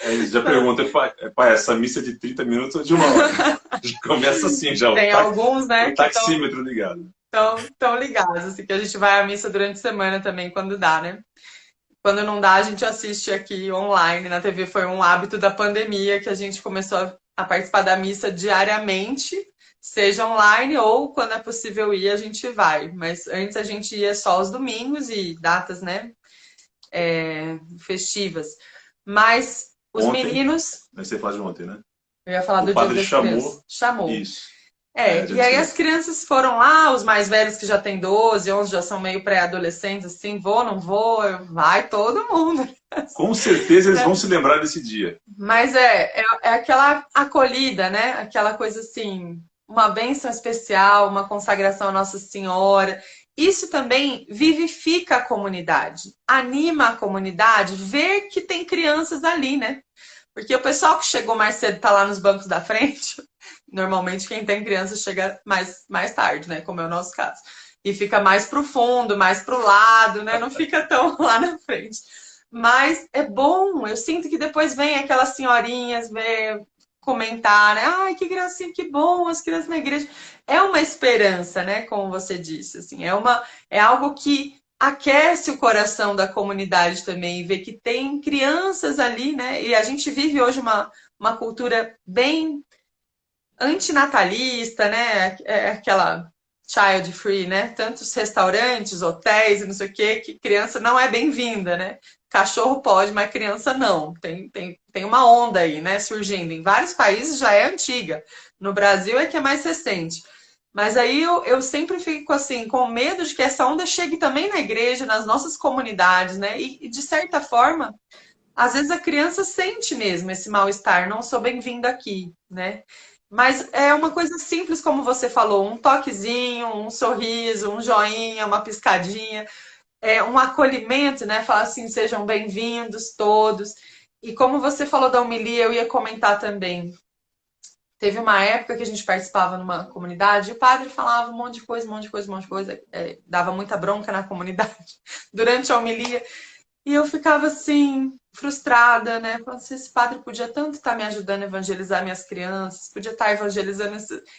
Eles já perguntam, pai, essa missa de 30 minutos ou de 1 hora? Já começa assim, já. Tem alguns, né, o taxímetro ligado. Estão ligados, assim, que a gente vai à missa durante a semana também, quando dá, né? Quando não dá, a gente assiste aqui online na TV. Foi um hábito da pandemia que a gente começou a participar da missa diariamente, seja online ou, quando é possível ir, a gente vai. Mas antes a gente ia só aos domingos e datas, né, festivas. Mas os ontem, meninos... Você fala de ontem, né? Eu ia falar do Dia das Crianças. Chamou. Isso. E aí as crianças foram lá, os mais velhos que já têm 12, 11, já são meio pré-adolescentes, assim, vou, não vou, vai todo mundo. Com certeza eles vão se lembrar desse dia. Mas é aquela acolhida, né? Aquela coisa assim, uma bênção especial, uma consagração à Nossa Senhora. Isso também vivifica a comunidade, anima a comunidade, ver que tem crianças ali, né? Porque o pessoal que chegou mais cedo tá lá nos bancos da frente. Normalmente quem tem criança chega mais tarde, né? Como é o nosso caso. E fica mais pro fundo, mais pro lado, né? Não fica tão lá na frente. Mas é bom, eu sinto que depois vem aquelas senhorinhas comentar, né? Ai, que gracinha, que bom, as crianças na igreja. É uma esperança, né? Como você disse, assim, é algo que aquece o coração da comunidade também, ver que tem crianças ali, né? E a gente vive hoje uma cultura bem antinatalista, né? É aquela child free, né? Tantos restaurantes, hotéis e não sei o quê, que criança não é bem-vinda, né? Cachorro pode, mas criança não. Tem uma onda aí, né? Surgindo. Em vários países já é antiga. No Brasil é que é mais recente. Mas aí eu sempre fico assim, com medo de que essa onda chegue também na igreja, nas nossas comunidades, né? E de certa forma, às vezes a criança sente mesmo esse mal-estar, não sou bem-vinda aqui, né? Mas é uma coisa simples, como você falou, um toquezinho, um sorriso, um joinha, uma piscadinha, um acolhimento, né? Falar assim, sejam bem-vindos todos. E como você falou da homilia, eu ia comentar também. Teve uma época que a gente participava numa comunidade e o padre falava um monte de coisa, um monte de coisa, um monte de coisa, dava muita bronca na comunidade durante a homilia. E eu ficava assim, frustrada, né? Falando assim, esse padre podia tanto estar me ajudando a evangelizar minhas crianças, podia estar evangelizando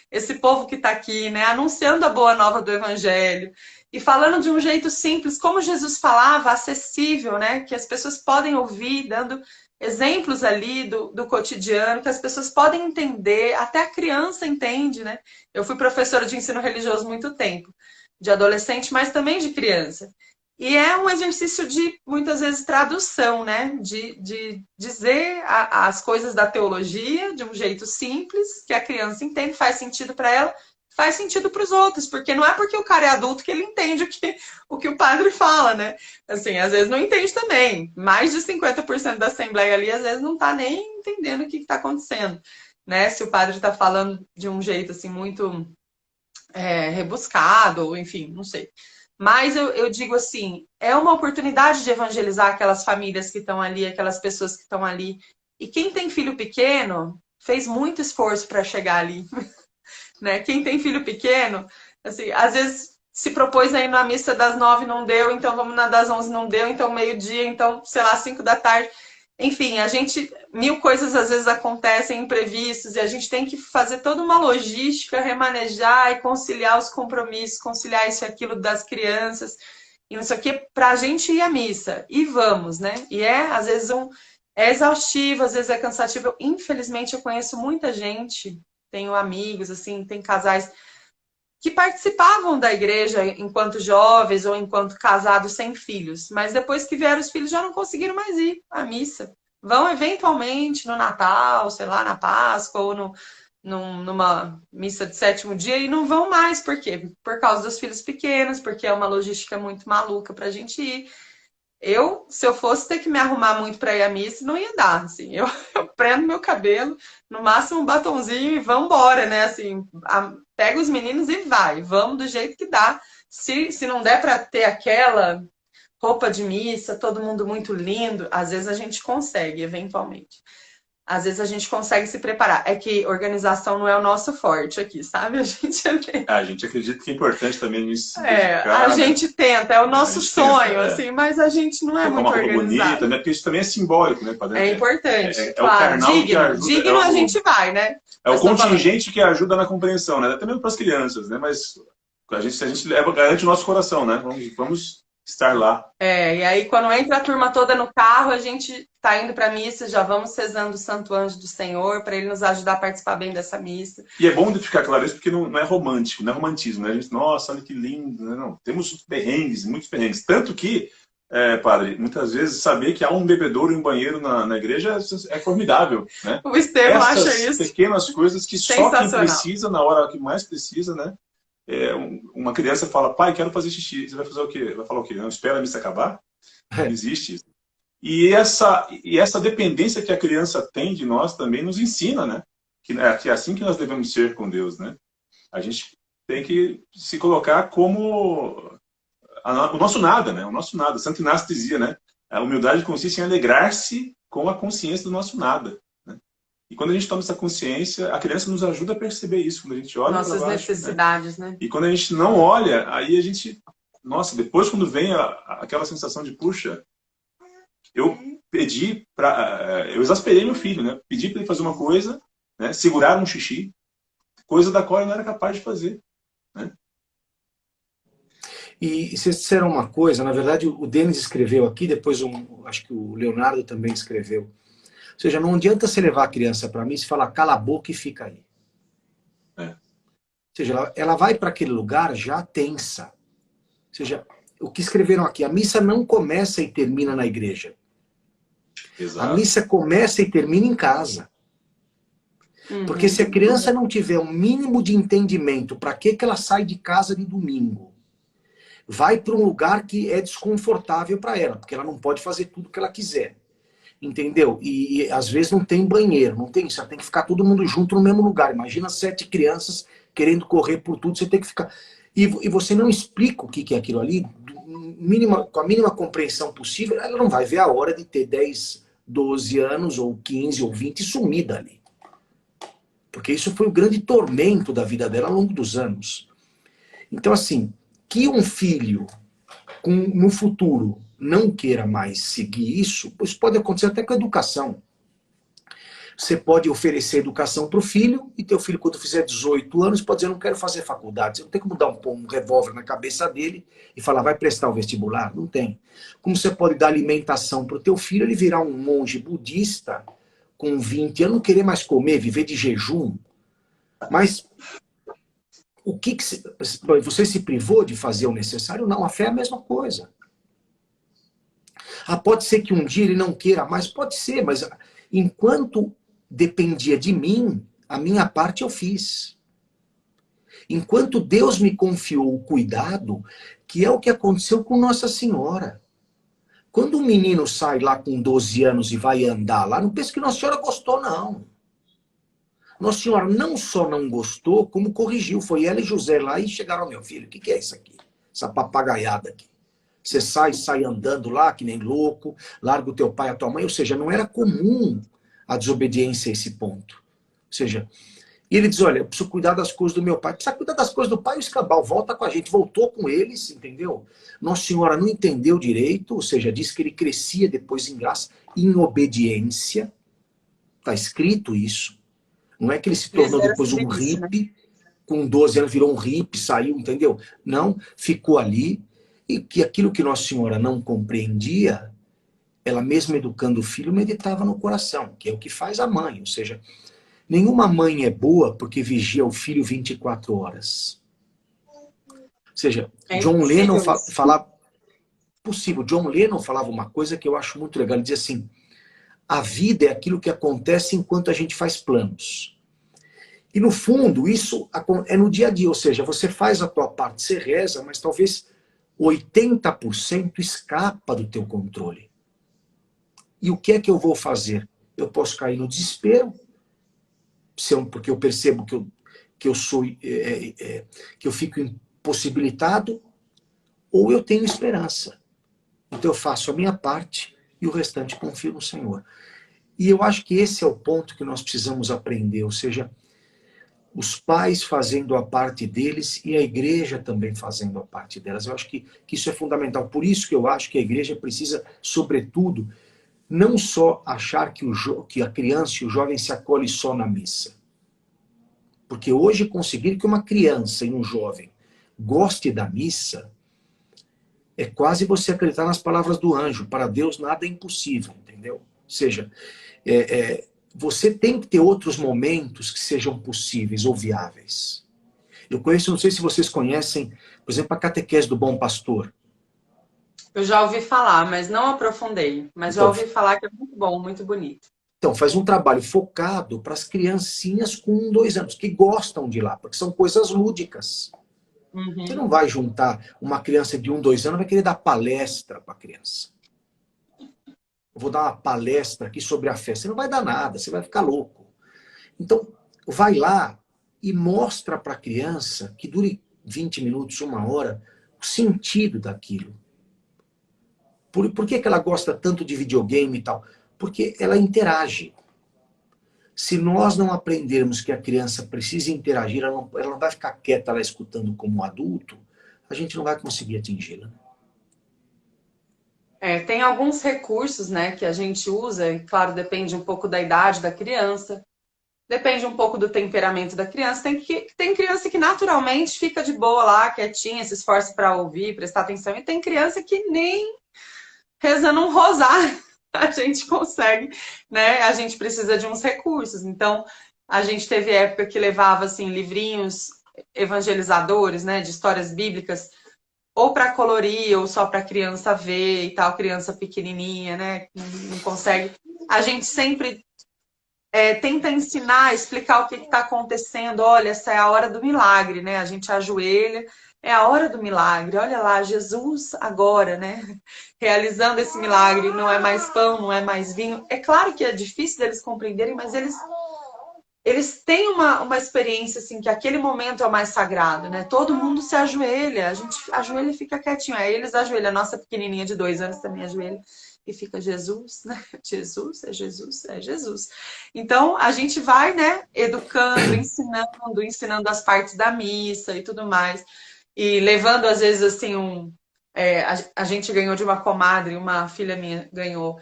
esse povo que está aqui, né? Anunciando a boa nova do evangelho. E falando de um jeito simples, como Jesus falava, acessível, né? Que as pessoas podem ouvir, dando exemplos ali do cotidiano, que as pessoas podem entender, até a criança entende, né? Eu fui professora de ensino religioso muito tempo, de adolescente, mas também de criança. E é um exercício de, muitas vezes, tradução, né? De dizer as coisas da teologia de um jeito simples, que a criança entende, faz sentido para ela, faz sentido para os outros, porque não é porque o cara é adulto que ele entende o que o padre fala, né? Assim, às vezes não entende também. Mais de 50% da assembleia ali, às vezes, não está nem entendendo o que está acontecendo, né? Se o padre está falando de um jeito, assim, muito rebuscado, ou enfim, não sei. Mas eu digo assim, é uma oportunidade de evangelizar aquelas famílias que estão ali, aquelas pessoas que estão ali. E quem tem filho pequeno fez muito esforço para chegar ali, né? Quem tem filho pequeno, assim, às vezes se propôs aí na missa das 9 não deu, então vamos na das 11 não deu, então meio-dia, então, sei lá, 5 da tarde. Enfim, a gente, mil coisas às vezes acontecem, imprevistos, e a gente tem que fazer toda uma logística, remanejar e conciliar os compromissos, conciliar isso e aquilo das crianças, e não sei o quê, para a gente ir à missa. E vamos, né? E às vezes, é exaustivo, às vezes é cansativo. Infelizmente, eu conheço muita gente, tenho amigos, assim, tem casais que participavam da igreja enquanto jovens ou enquanto casados sem filhos, mas depois que vieram os filhos já não conseguiram mais ir à missa. Vão eventualmente no Natal, sei lá, na Páscoa ou numa missa de sétimo dia e não vão mais. Por quê? Por causa dos filhos pequenos, porque é uma logística muito maluca para a gente ir. Se eu fosse ter que me arrumar muito para ir à missa, não ia dar, assim. Eu prendo meu cabelo, no máximo um batonzinho e vamos embora, né? Assim, pega os meninos e vai. Vamos do jeito que dá. Se não der para ter aquela roupa de missa, todo mundo muito lindo, às vezes a gente consegue, eventualmente. Às vezes a gente consegue se preparar. É que organização não é o nosso forte aqui, sabe? A gente acredita que é importante também isso. A gente tenta, é o nosso sonho, assim, mas a gente não é muito uma roupa organizado. Bonita, né? Porque isso também é simbólico, né? É importante. Claro, o carnal digno, que ajuda. Digno a gente vai, né? É o contingente que ajuda na compreensão, né? Até mesmo para as crianças, né? Mas a gente leva, garante o nosso coração, né? Vamos estar lá. E aí quando entra a turma toda no carro, a gente tá indo para a missa, já vamos rezando o Santo Anjo do Senhor para ele nos ajudar a participar bem dessa missa. E é bom de ficar claro isso porque não é romântico, não é romantismo, né? A gente, nossa, olha que lindo, né? Não, temos perrengues, muitos perrengues. Tanto que, padre, muitas vezes saber que há um bebedouro e um banheiro na igreja é formidável, né? O Estevão acha isso. Essas pequenas coisas que só quem precisa, na hora que mais precisa, né? Uma criança fala, pai, quero fazer xixi. Você vai fazer o quê? Vai falar o quê? Não espera a missa acabar? Não existe isso. E essa dependência que a criança tem de nós também nos ensina, né? Que é assim que nós devemos ser com Deus, né? A gente tem que se colocar como o nosso nada, né? O nosso nada. Santo Inácio dizia, né? A humildade consiste em alegrar-se com a consciência do nosso nada. E quando a gente toma essa consciência, a criança nos ajuda a perceber isso. Quando a gente olha nossas baixo, necessidades, né? E quando a gente não olha, aí a gente... Nossa, depois quando vem aquela sensação de, puxa, eu pedi para... Eu exasperei meu filho, né? Pedi para ele fazer uma coisa, né? Segurar um xixi, coisa da qual ele não era capaz de fazer, né? E vocês disseram uma coisa, na verdade o Denis escreveu aqui, depois acho que o Leonardo também escreveu. Ou seja, não adianta você levar a criança para mim e falar cala a boca e fica aí. Ou seja, ela vai para aquele lugar já tensa. Ou seja, o que escreveram aqui, a missa não começa e termina na igreja. Exato. A missa começa e termina em casa. Porque se a criança não tiver um mínimo de entendimento para que ela sai de casa de domingo, vai para um lugar que é desconfortável para ela, porque ela não pode fazer tudo o que ela quiser. entendeu? E às vezes não tem banheiro, não tem isso, tem que ficar todo mundo junto no mesmo lugar. Imagina 7 crianças querendo correr por tudo, você tem que ficar... E você não explica o que é aquilo ali, com a mínima compreensão possível, ela não vai ver a hora de ter 10, 12 anos, ou 15, ou 20 e sumir dali. Porque isso foi o grande tormento da vida dela ao longo dos anos. Então, assim, que um filho no futuro não queira mais seguir isso pode acontecer até com a educação. Você pode oferecer educação para o filho, e teu filho, quando fizer 18 anos, pode dizer, eu não quero fazer faculdade. Você não tem como dar um revólver na cabeça dele e falar, vai prestar o vestibular? Não tem. Como você pode dar alimentação para o teu filho, ele virar um monge budista com 20 anos, não querer mais comer, viver de jejum. Mas você se privou de fazer o necessário? Não, a fé é a mesma coisa. Pode ser que um dia ele não queira mais, pode ser, mas enquanto dependia de mim, a minha parte eu fiz. Enquanto Deus me confiou o cuidado, que é o que aconteceu com Nossa Senhora. Quando um menino sai lá com 12 anos e vai andar lá, não pense que Nossa Senhora gostou, não. Nossa Senhora não só não gostou, como corrigiu. Foi ela e José lá e chegaram ao meu filho. O que é isso aqui? Essa papagaiada aqui. Você sai andando lá, que nem louco, larga o teu pai e a tua mãe. Ou seja, não era comum a desobediência a esse ponto. Ou seja, e ele diz, olha, eu preciso cuidar das coisas do meu pai. Precisa cuidar das coisas do pai, o escambau volta com a gente. Voltou com eles, entendeu? Nossa Senhora não entendeu direito, ou seja, diz que ele crescia depois em graça, em obediência. Está escrito isso. Não é que ele se tornou depois um hippie, com 12 anos virou um hippie, saiu, entendeu? Não, ficou ali. E que aquilo que Nossa Senhora não compreendia, ela mesma educando o filho, meditava no coração, que é o que faz a mãe. Ou seja, nenhuma mãe é boa porque vigia o filho 24 horas. Ou seja, John Lennon falava... Possível, John Lennon falava uma coisa que eu acho muito legal. Ele dizia assim, a vida é aquilo que acontece enquanto a gente faz planos. E no fundo, isso é no dia a dia. Ou seja, você faz a tua parte, você reza, mas talvez 80% escapa do teu controle. E o que é que eu vou fazer? Eu posso cair no desespero, porque eu percebo que eu fico impossibilitado, ou eu tenho esperança. Então eu faço a minha parte e o restante confio no Senhor. E eu acho que esse é o ponto que nós precisamos aprender, ou seja, os pais fazendo a parte deles e a igreja também fazendo a parte delas. Eu acho que isso é fundamental. Por isso que eu acho que a igreja precisa, sobretudo, não só achar que a criança e o jovem se acolhem só na missa. Porque hoje conseguir que uma criança e um jovem goste da missa é quase você acreditar nas palavras do anjo. Para Deus nada é impossível, entendeu? Ou seja, você tem que ter outros momentos que sejam possíveis ou viáveis. Eu conheço, não sei se vocês conhecem, por exemplo, a catequese do Bom Pastor. Eu já ouvi falar, mas não aprofundei. Mas já ouvi falar que é muito bom, muito bonito. Então, faz um trabalho focado para as criancinhas com 1, 2 anos, que gostam de ir lá, porque são coisas lúdicas. Uhum. Você não vai juntar uma criança de 1, 2 anos, vai querer dar palestra para a criança. Eu vou dar uma palestra aqui sobre a fé. Você não vai dar nada, você vai ficar louco. Então, vai lá e mostra para a criança, que dure 20 minutos, 1 hora, o sentido daquilo. Por que ela gosta tanto de videogame e tal? Porque ela interage. Se nós não aprendermos que a criança precisa interagir, ela não vai ficar quieta lá escutando como adulto, a gente não vai conseguir atingi-la. Tem alguns recursos, né, que a gente usa, e claro, depende um pouco da idade da criança, depende um pouco do temperamento da criança. Tem criança que naturalmente fica de boa lá, quietinha, se esforça para ouvir, prestar atenção, e tem criança que nem rezando um rosário a gente consegue, né? A gente precisa de uns recursos. Então, a gente teve época que levava assim livrinhos evangelizadores, né, de histórias bíblicas, ou para colorir, ou só para criança ver e tal, criança pequenininha, né, não consegue. A gente sempre tenta ensinar, explicar o que está acontecendo. Olha, essa é a hora do milagre, né? A gente ajoelha é a hora do milagre. Olha lá, Jesus agora, né? Realizando esse milagre. Não é mais pão, não é mais vinho. É claro que é difícil deles compreenderem, mas eles têm uma experiência assim, que aquele momento é o mais sagrado, né? Todo mundo se ajoelha, a gente ajoelha e fica quietinho. Aí eles ajoelham, a nossa pequenininha de 2 anos também ajoelha e fica Jesus, né? Jesus, é Jesus, é Jesus. Então a gente vai, né, educando, ensinando as partes da missa e tudo mais. E levando, às vezes, assim, a gente ganhou de uma comadre, uma filha minha ganhou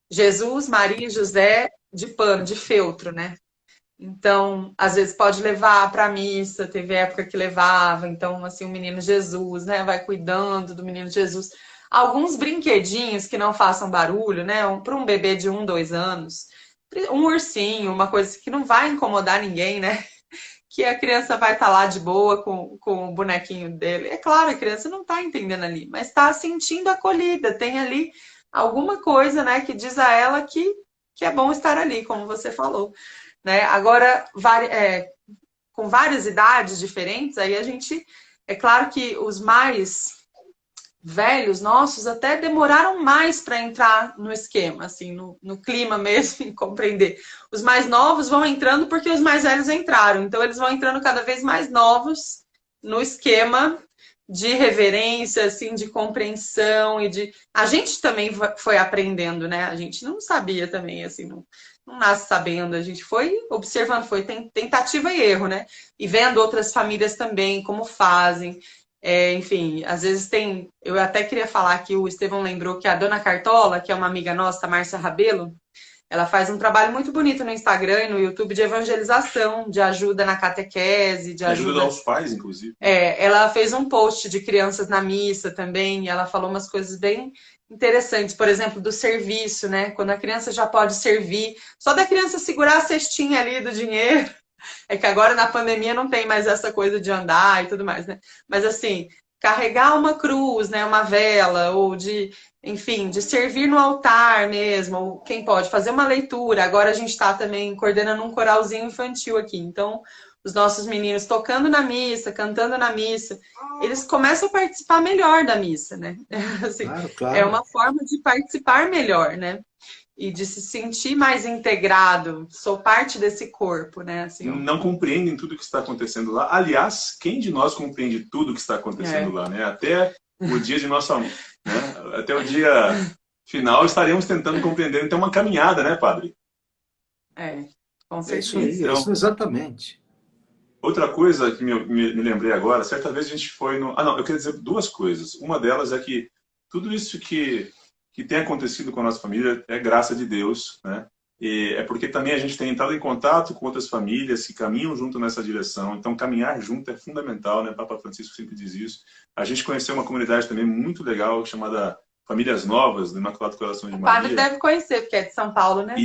Jesus, Maria e José de pano, de feltro, né? Então, às vezes pode levar para a missa, teve época que levava, então, assim, o menino Jesus, né, vai cuidando do menino Jesus. Alguns brinquedinhos que não façam barulho, né, para um bebê de 1, 2 anos, um ursinho, uma coisa que não vai incomodar ninguém, né, que a criança vai estar lá de boa com o bonequinho dele. É claro, a criança não está entendendo ali, mas está sentindo acolhida, tem ali alguma coisa, né, que diz a ela que é bom estar ali, como você falou. Né? Agora, com várias idades diferentes, aí a gente. É claro que os mais velhos nossos até demoraram mais para entrar no esquema, assim, no clima mesmo, e compreender. Os mais novos vão entrando porque os mais velhos entraram. Então, eles vão entrando cada vez mais novos no esquema de reverência, assim, de compreensão e de... A gente também foi aprendendo, né? A gente não sabia também, assim, não nasce sabendo. A gente foi observando, foi tentativa e erro, né? E vendo outras famílias também, como fazem. Enfim, às vezes tem... Eu até queria falar que o Estevão lembrou que a Dona Cartola, que é uma amiga nossa, a Márcia Rabelo, ela faz um trabalho muito bonito no Instagram e no YouTube de evangelização, de ajuda na catequese, de ajuda aos pais, inclusive. Ela fez um post de crianças na missa também, e ela falou umas coisas bem interessantes, por exemplo, do serviço, né? Quando a criança já pode servir, só da criança segurar a cestinha ali do dinheiro. É que agora na pandemia não tem mais essa coisa de andar e tudo mais, né? Mas assim, carregar uma cruz, né, uma vela, ou de, enfim, de servir no altar mesmo, ou quem pode fazer uma leitura. Agora a gente está também coordenando um coralzinho infantil aqui. Então, os nossos meninos tocando na missa, cantando na missa, eles começam a participar melhor da missa, né? Assim, claro. É uma forma de participar melhor, né? E de se sentir mais integrado, sou parte desse corpo, né? Assim, não compreendem tudo que está acontecendo lá. Aliás, quem de nós compreende tudo que está acontecendo lá, né? Até o dia de nossa, né? Até o dia final estaremos tentando compreender. Então, é uma caminhada, né, padre? Com certeza. Isso exatamente. Outra coisa que me lembrei agora, certa vez a gente foi no... eu queria dizer 2 coisas. Uma delas é que tudo isso que tem acontecido com a nossa família é graça de Deus, né? E é porque também a gente tem entrado em contato com outras famílias que caminham junto nessa direção. Então, caminhar junto é fundamental, né? Papa Francisco sempre diz isso. A gente conheceu uma comunidade também muito legal chamada Famílias Novas, do Imaculado Coração de Maria. O padre deve conhecer, porque é de São Paulo, né?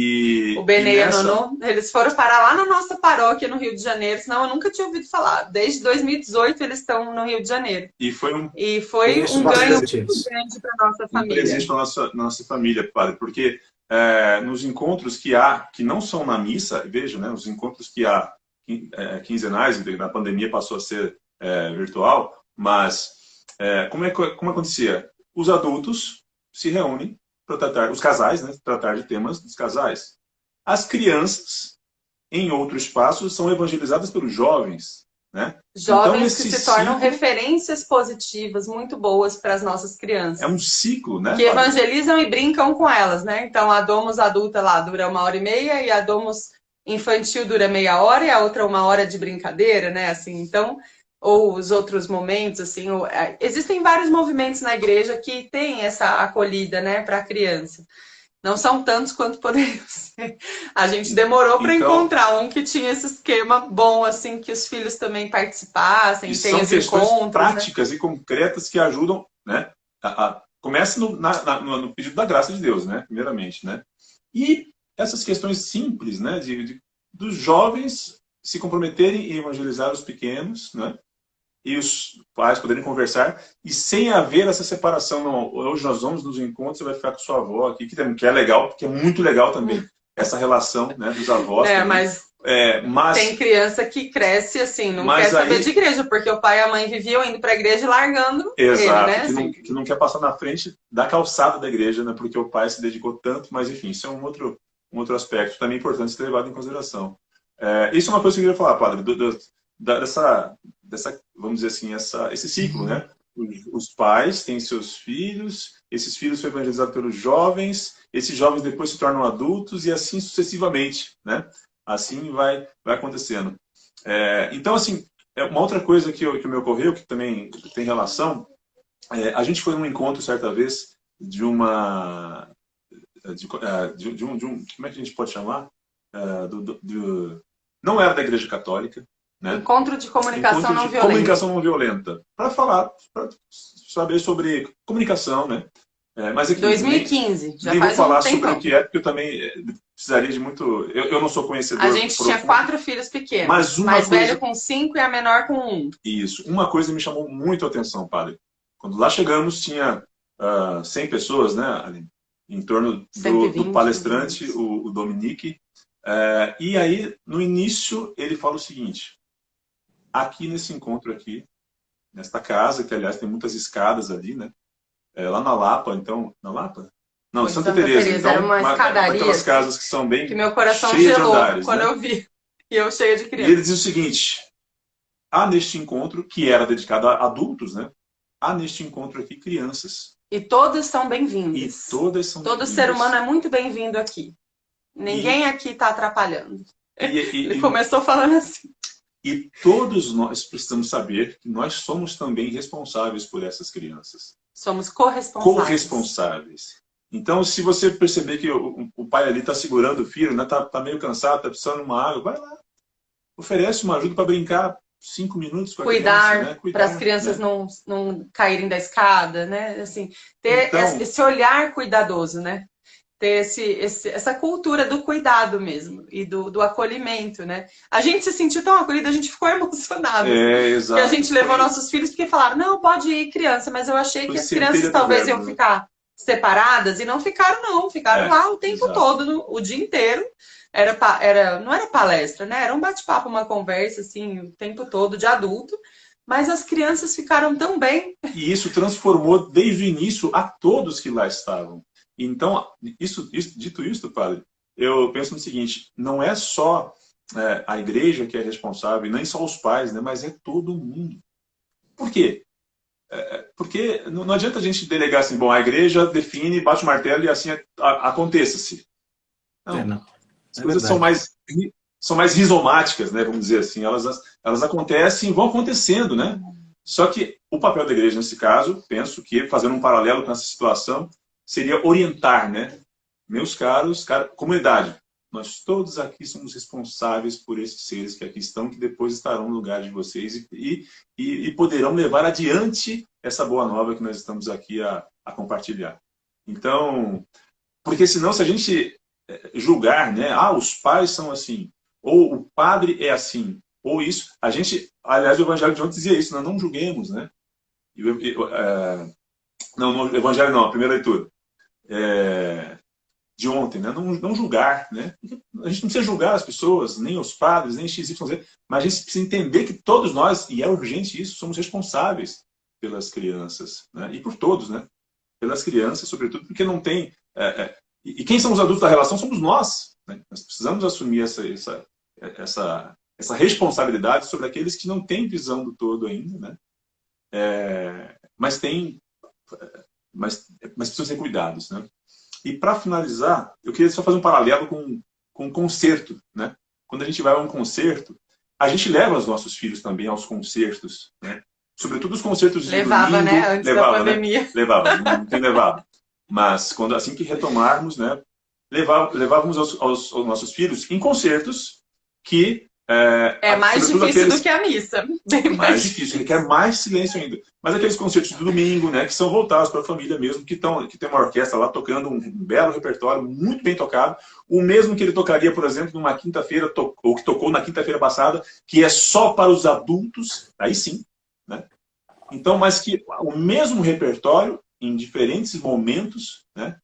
O Benê e a Nonô, eles foram parar lá na nossa paróquia no Rio de Janeiro, senão eu nunca tinha ouvido falar. Desde 2018 eles estão no Rio de Janeiro. E foi um ganho muito grande para a nossa família. Um presente para a nossa família, padre, porque nos encontros que há, que não são na missa, veja, né, os encontros que há quinzenais, na pandemia passou a ser virtual, mas como acontecia? Os adultos se reúnem para tratar, os casais, né, tratar de temas dos casais. As crianças, em outro espaço, são evangelizadas pelos jovens, né? Jovens então, que se tornam referências positivas muito boas para as nossas crianças. É um ciclo, né? Que evangelizam e brincam com elas, né? Então, a Domus adulta lá dura 1h30 e a Domus infantil dura meia hora e a outra 1 hora de brincadeira, né? Assim, então, ou os outros momentos, assim, existem vários movimentos na igreja que têm essa acolhida, né, para a criança. Não são tantos quanto poderiam ser. A gente demorou para encontrar um que tinha esse esquema bom, assim, que os filhos também participassem, tenham os encontros. São questões práticas, né? E concretas que ajudam, né? Começa no pedido da graça de Deus, né? Primeiramente, né? E essas questões simples, né? Dos jovens se comprometerem em evangelizar os pequenos, né? E os pais poderem conversar, e sem haver essa separação. Não, hoje nós vamos nos encontros, você vai ficar com sua avó aqui, que é legal, porque é muito legal também, essa relação, né, dos avós. Mas Mas tem criança que cresce assim, não mas quer saber aí, de igreja, porque o pai e a mãe viviam indo para a igreja e largando exato, ele, né? que não quer passar na frente da calçada da igreja, né? Porque o pai se dedicou tanto, mas enfim, isso é um outro aspecto também importante ser levado em consideração. Isso é uma coisa que eu queria falar, padre, dessa, vamos dizer assim, esse ciclo, né? Os pais têm seus filhos, esses filhos são evangelizados pelos jovens, esses jovens depois se tornam adultos e assim sucessivamente, né? Assim vai acontecendo. Então, assim, uma outra coisa que me ocorreu, que também tem relação, a gente foi num encontro certa vez de uma... como é que a gente pode chamar? Não era da Igreja Católica, né? Encontro de comunicação Encontro não de violenta. comunicação não violenta. Para falar, para saber sobre comunicação, né? Mas aqui 2015, já nem vou faz falar um sobre tempão. o que é, porque eu também precisaria de muito... Eu não sou conhecedor A gente tinha profundo, 4 filhos pequenos. mas uma mais coisa... velho com 5 e a menor com 1. Isso. Uma coisa me chamou muito a atenção, padre. Quando lá chegamos, tinha 100 pessoas, né, Aline? Em torno 120, do palestrante, o Dominique. E aí, no início, ele fala o seguinte: aqui nesse encontro aqui, nesta casa, que aliás tem muitas escadas ali, né? Lá na Lapa, então... Na Lapa? Não, Foi Santa Teresa. Então, era uma escadaria. Aquelas casas que são bem que meu coração cheias gelou de andares, quando né? eu vi. E eu cheia de E criança. ele diz o seguinte: há neste encontro, que era dedicado a adultos, né? Há neste encontro aqui crianças. E todas são bem-vindas. E todas são Todo bem-vindas. ser humano é muito bem-vindo aqui. Ninguém aqui está atrapalhando. Ele começou falando assim. E todos nós precisamos saber que nós somos também responsáveis por essas crianças. Somos corresponsáveis. Corresponsáveis. Então, se você perceber que o pai ali está segurando o filho, né, tá meio cansado, está precisando de uma água, vai lá. Oferece uma ajuda para brincar 5 minutos com a criança, né? Cuidar para as crianças, né? não caírem da escada, né? Assim, ter então, esse olhar cuidadoso, né? Ter essa cultura do cuidado mesmo e do acolhimento, né? A gente se sentiu tão acolhido, a gente ficou emocionado. Exato. Que a gente levou nossos filhos porque falaram, não, pode ir criança, mas eu achei que as crianças talvez iam ficar separadas e não ficaram, não. Ficaram lá o tempo todo, o dia inteiro. Não era palestra, né? Era um bate-papo, uma conversa, assim, o tempo todo de adulto. Mas as crianças ficaram tão bem. E isso transformou desde o início a todos que lá estavam. Então, dito isso, padre, eu penso no seguinte: não é só a igreja que é responsável, nem só os pais, né, mas é todo mundo. Por quê? Porque não adianta a gente delegar assim, bom, a igreja define, bate o martelo e assim aconteça-se. Não. As coisas são mais rizomáticas, né, vamos dizer assim. Elas acontecem e vão acontecendo, né? Só que o papel da igreja, nesse caso, penso que, fazendo um paralelo com essa situação, seria orientar, né? Meus caros, comunidade, nós todos aqui somos responsáveis por esses seres que aqui estão, que depois estarão no lugar de vocês e poderão levar adiante essa boa nova que nós estamos aqui a compartilhar. Então, porque senão, se a gente julgar, né? Os pais são assim, ou o padre é assim, ou isso, aliás, o Evangelho de ontem dizia isso, nós não julguemos, né? Não, o Evangelho não, a primeira leitura de ontem, né? Não julgar, né? A gente não precisa julgar as pessoas, nem os padres, nem XYZ, mas a gente precisa entender que todos nós, e é urgente isso, somos responsáveis pelas crianças, né? E por todos, né? Pelas crianças, sobretudo, porque não tem... E quem são os adultos da relação somos nós, né? Nós precisamos assumir essa responsabilidade sobre aqueles que não têm visão do todo ainda, né? Mas precisam ser cuidados, né? E para finalizar, eu queria só fazer um paralelo com um concerto, né? Quando a gente vai a um concerto, a gente leva os nossos filhos também aos concertos, né? Sobretudo os concertos de domingo. Né? Antes da pandemia. Né? Levava, não tem levado. Mas assim que retomarmos, né? Levávamos aos nossos filhos em concertos que... É mais difícil do que a missa. Bem mais difícil, requer mais silêncio ainda. Mas aqueles concertos do domingo, né, que são voltados para a família mesmo, que tem uma orquestra lá tocando um belo repertório, muito bem tocado, o mesmo que ele tocaria, por exemplo, numa quinta-feira, ou que tocou na quinta-feira passada, que é só para os adultos, aí sim, né? Então, mas que o mesmo repertório, em diferentes momentos, né,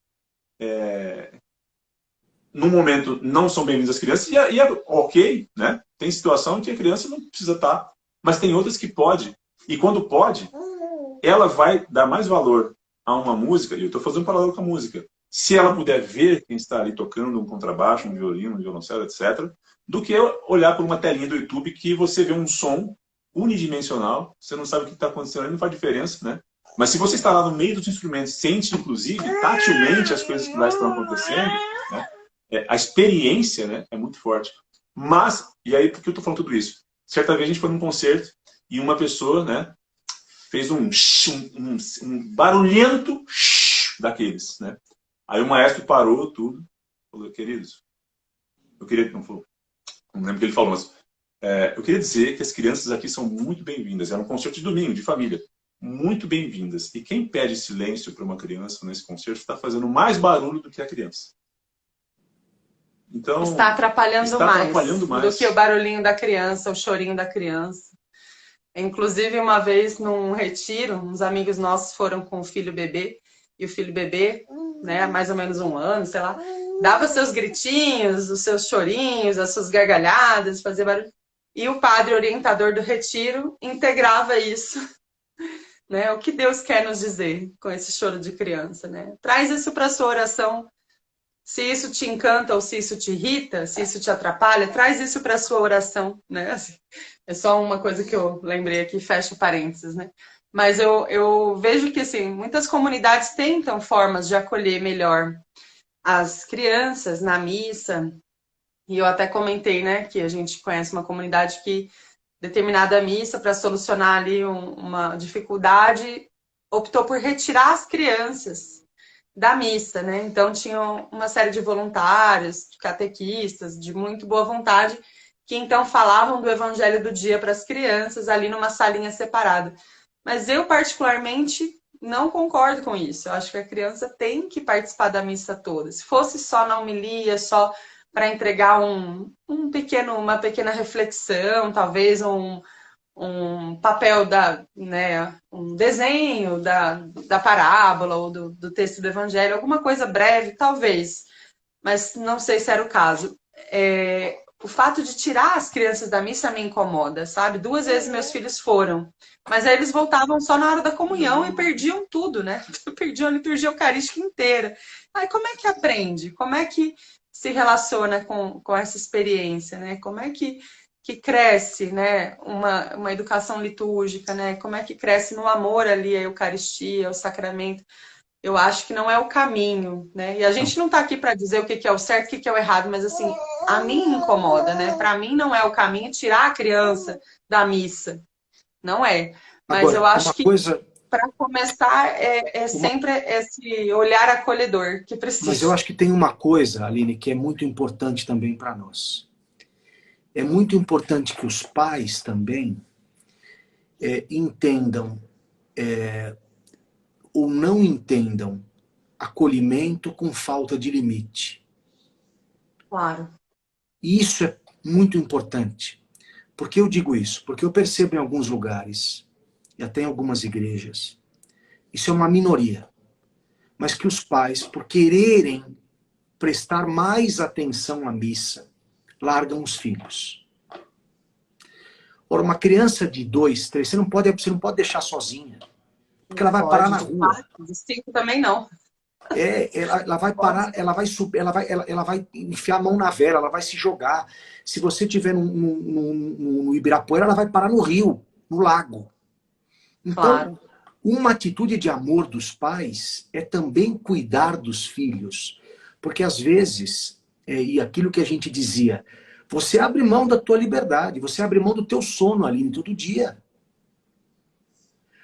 no momento não são bem-vindas as crianças, e é ok, né? Tem situação em que a criança não precisa estar, mas tem outras que pode. E quando pode, ela vai dar mais valor a uma música, e eu estou fazendo um paralelo com a música, se ela puder ver quem está ali tocando um contrabaixo, um violino, um violoncelo, etc., do que olhar por uma telinha do YouTube que você vê um som unidimensional, você não sabe o que está acontecendo, não faz diferença, né? Mas se você está lá no meio dos instrumentos, sente, inclusive, tatilmente as coisas que lá estão acontecendo, né? A experiência, né, é muito forte. Mas, e aí por que eu estou falando tudo isso? Certa vez a gente foi num concerto e uma pessoa, né, fez um barulhento daqueles, né? Aí o maestro parou tudo, falou, queridos, eu queria, não lembro o que ele falou, mas eu queria dizer que as crianças aqui são muito bem-vindas. Era um concerto de domingo, de família. Muito bem-vindas. E quem pede silêncio para uma criança nesse concerto está fazendo mais barulho do que a criança. Então, está atrapalhando mais do que o barulhinho da criança, o chorinho da criança. Inclusive, uma vez num retiro, uns amigos nossos foram com o filho bebê, e o filho bebê, né, mais ou menos 1 ano, sei lá, dava seus gritinhos, os seus chorinhos, as suas gargalhadas, fazia barulho. E o padre orientador do retiro integrava isso, né? O que Deus quer nos dizer com esse choro de criança, né? Traz isso para a sua oração. Se isso te encanta ou se isso te irrita, se isso te atrapalha, traz isso para a sua oração, né? Assim, é só uma coisa que eu lembrei aqui, fecho parênteses, né? Mas eu vejo que, assim, muitas comunidades tentam formas de acolher melhor as crianças na missa. E eu até comentei, né, que a gente conhece uma comunidade que determinada missa, para solucionar ali uma dificuldade, optou por retirar as crianças da missa, né? Então tinham uma série de voluntários, de catequistas, de muito boa vontade, que então falavam do evangelho do dia para as crianças ali numa salinha separada. Mas eu particularmente não concordo com isso. Eu acho que a criança tem que participar da missa toda. Se fosse só na homilia, só para entregar uma pequena reflexão, talvez um papel né, um desenho da parábola ou do texto do evangelho, alguma coisa breve, talvez, mas não sei se era o caso. O fato de tirar as crianças da missa me incomoda, sabe? 2 vezes meus filhos foram, mas aí eles voltavam só na hora da comunhão e perdiam tudo, né? Perdiam a liturgia eucarística inteira. Aí como é que aprende? Como é que se relaciona com essa experiência, né? Como é que cresce, né, uma educação litúrgica, né? Como é que cresce no amor ali a Eucaristia, o sacramento? Eu acho que não é o caminho, né? E a gente não está aqui para dizer o que é o certo, o que é o errado, mas assim, a mim me incomoda, né? Para mim não é o caminho tirar a criança da missa, não é. Mas agora, eu acho que para começar sempre esse olhar acolhedor que precisa. Mas eu acho que tem uma coisa, Aline, que é muito importante também para nós. É muito importante que os pais também entendam ou não entendam acolhimento com falta de limite. Claro. E isso é muito importante. Por que eu digo isso? Porque eu percebo em alguns lugares, e até em algumas igrejas, isso é uma minoria, mas que os pais, por quererem prestar mais atenção à missa, largam os filhos. Ora, uma criança de 2, 3, você não pode deixar sozinha. Porque ela vai parar na rua. De 5 também não. Ela vai parar, ela vai subir, ela vai enfiar a mão na vela, ela vai se jogar. Se você estiver no Ibirapuera, ela vai parar no rio, no lago. Então, claro, uma atitude de amor dos pais é também cuidar dos filhos. Porque às vezes, e aquilo que a gente dizia, você abre mão da tua liberdade, você abre mão do teu sono ali todo dia.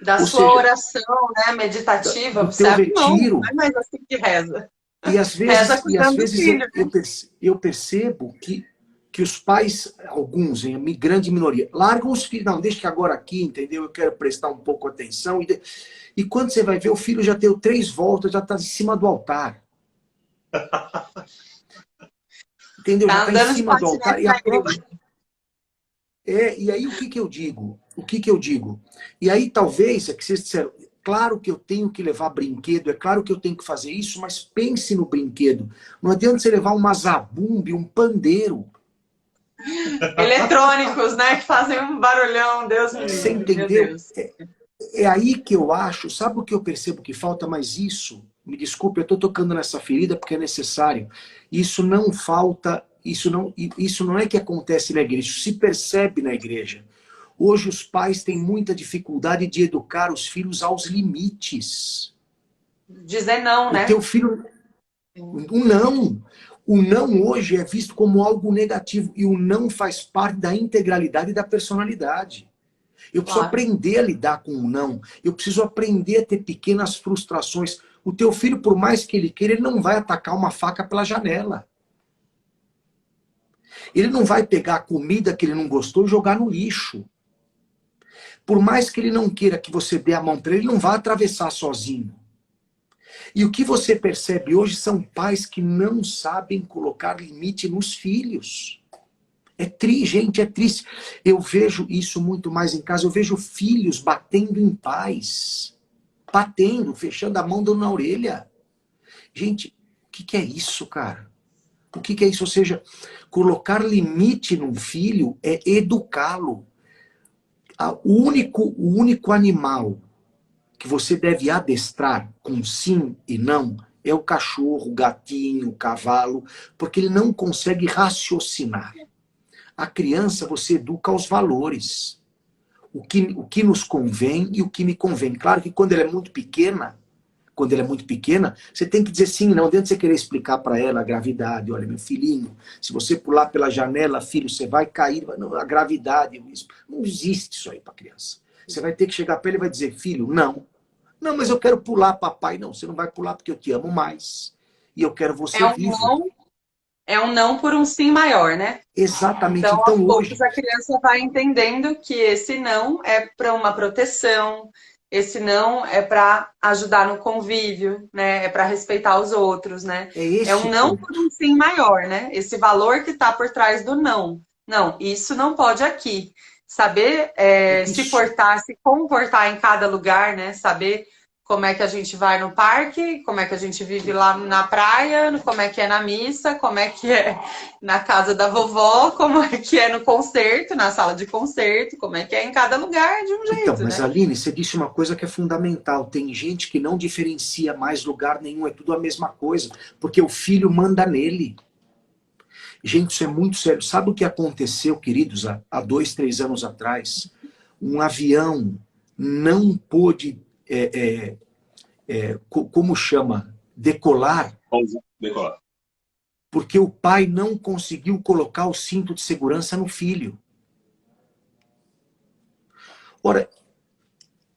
Da sua oração, né, meditativa, você abre mão, não é mais assim que reza. E às vezes, eu percebo que os pais, alguns, em grande minoria, largam os filhos. Não, deixa que agora aqui, entendeu? Eu quero prestar um pouco atenção. E quando você vai ver, o filho já deu 3 voltas, já está em cima do altar. Entendeu? Tá, já está em cima do altar. E aí o que eu digo? E aí talvez, é que vocês disseram, claro que eu tenho que levar brinquedo, é claro que eu tenho que fazer isso, mas pense no brinquedo. Não adianta você levar uma zabumba, um pandeiro. Eletrônicos, né? Que fazem um barulhão, Deus me Você livre, meu entendeu? Deus. É aí que eu acho, sabe o que eu percebo que falta? Mas isso, me desculpe, eu estou tocando nessa ferida porque é necessário. Isso não falta, isso não é que acontece na igreja, isso se percebe na igreja. Hoje os pais têm muita dificuldade de educar os filhos aos limites. Dizer não, O né? teu filho, o não hoje é visto como algo negativo e o não faz parte da integralidade da personalidade. Eu preciso aprender a lidar com o não. Eu preciso aprender a ter pequenas frustrações. O teu filho, por mais que ele queira, ele não vai atacar uma faca pela janela. Ele não vai pegar a comida que ele não gostou e jogar no lixo. Por mais que ele não queira que você dê a mão para ele, ele não vai atravessar sozinho. E o que você percebe hoje são pais que não sabem colocar limite nos filhos. É triste, gente, é triste. Eu vejo isso muito mais em casa. Eu vejo filhos batendo em pais. Batendo, fechando a mão, dando na orelha. Gente, o que é isso, cara? O que é isso? Ou seja, colocar limite num filho é educá-lo. O único animal que você deve adestrar com sim e não é o cachorro, o gatinho, o cavalo, porque ele não consegue raciocinar. A criança você educa aos valores. O que nos convém e o que me convém. Claro que quando ela é muito pequena, você tem que dizer sim, não adianta você querer explicar para ela a gravidade. Olha, meu filhinho, se você pular pela janela, filho, você vai cair. Não, a gravidade, não existe isso aí para criança. Você vai ter que chegar para ele e vai dizer, filho, não. Não, mas eu quero pular, papai. Não, você não vai pular porque eu te amo mais. E eu quero você vivo. É um não por um sim maior, né? Exatamente. Então, aos poucos, hoje a criança vai entendendo que esse não é para uma proteção, esse não é para ajudar no convívio, né? É para respeitar os outros, né? É um não por um sim maior, né? Esse valor que está por trás do não. Não, isso não pode aqui. Saber se portar, se comportar em cada lugar, né? Saber como é que a gente vai no parque, como é que a gente vive lá na praia, como é que é na missa, como é que é na casa da vovó, como é que é no concerto, na sala de concerto, como é que é em cada lugar de um jeito, então, mas né? Aline, você disse uma coisa que é fundamental. Tem gente que não diferencia mais lugar nenhum, é tudo a mesma coisa, porque o filho manda nele. Gente, isso é muito sério. Sabe o que aconteceu, queridos, há 2, 3 anos atrás? Um avião não pôde, como chama? Decolar. Decolar. Porque o pai não conseguiu colocar o cinto de segurança no filho. Ora,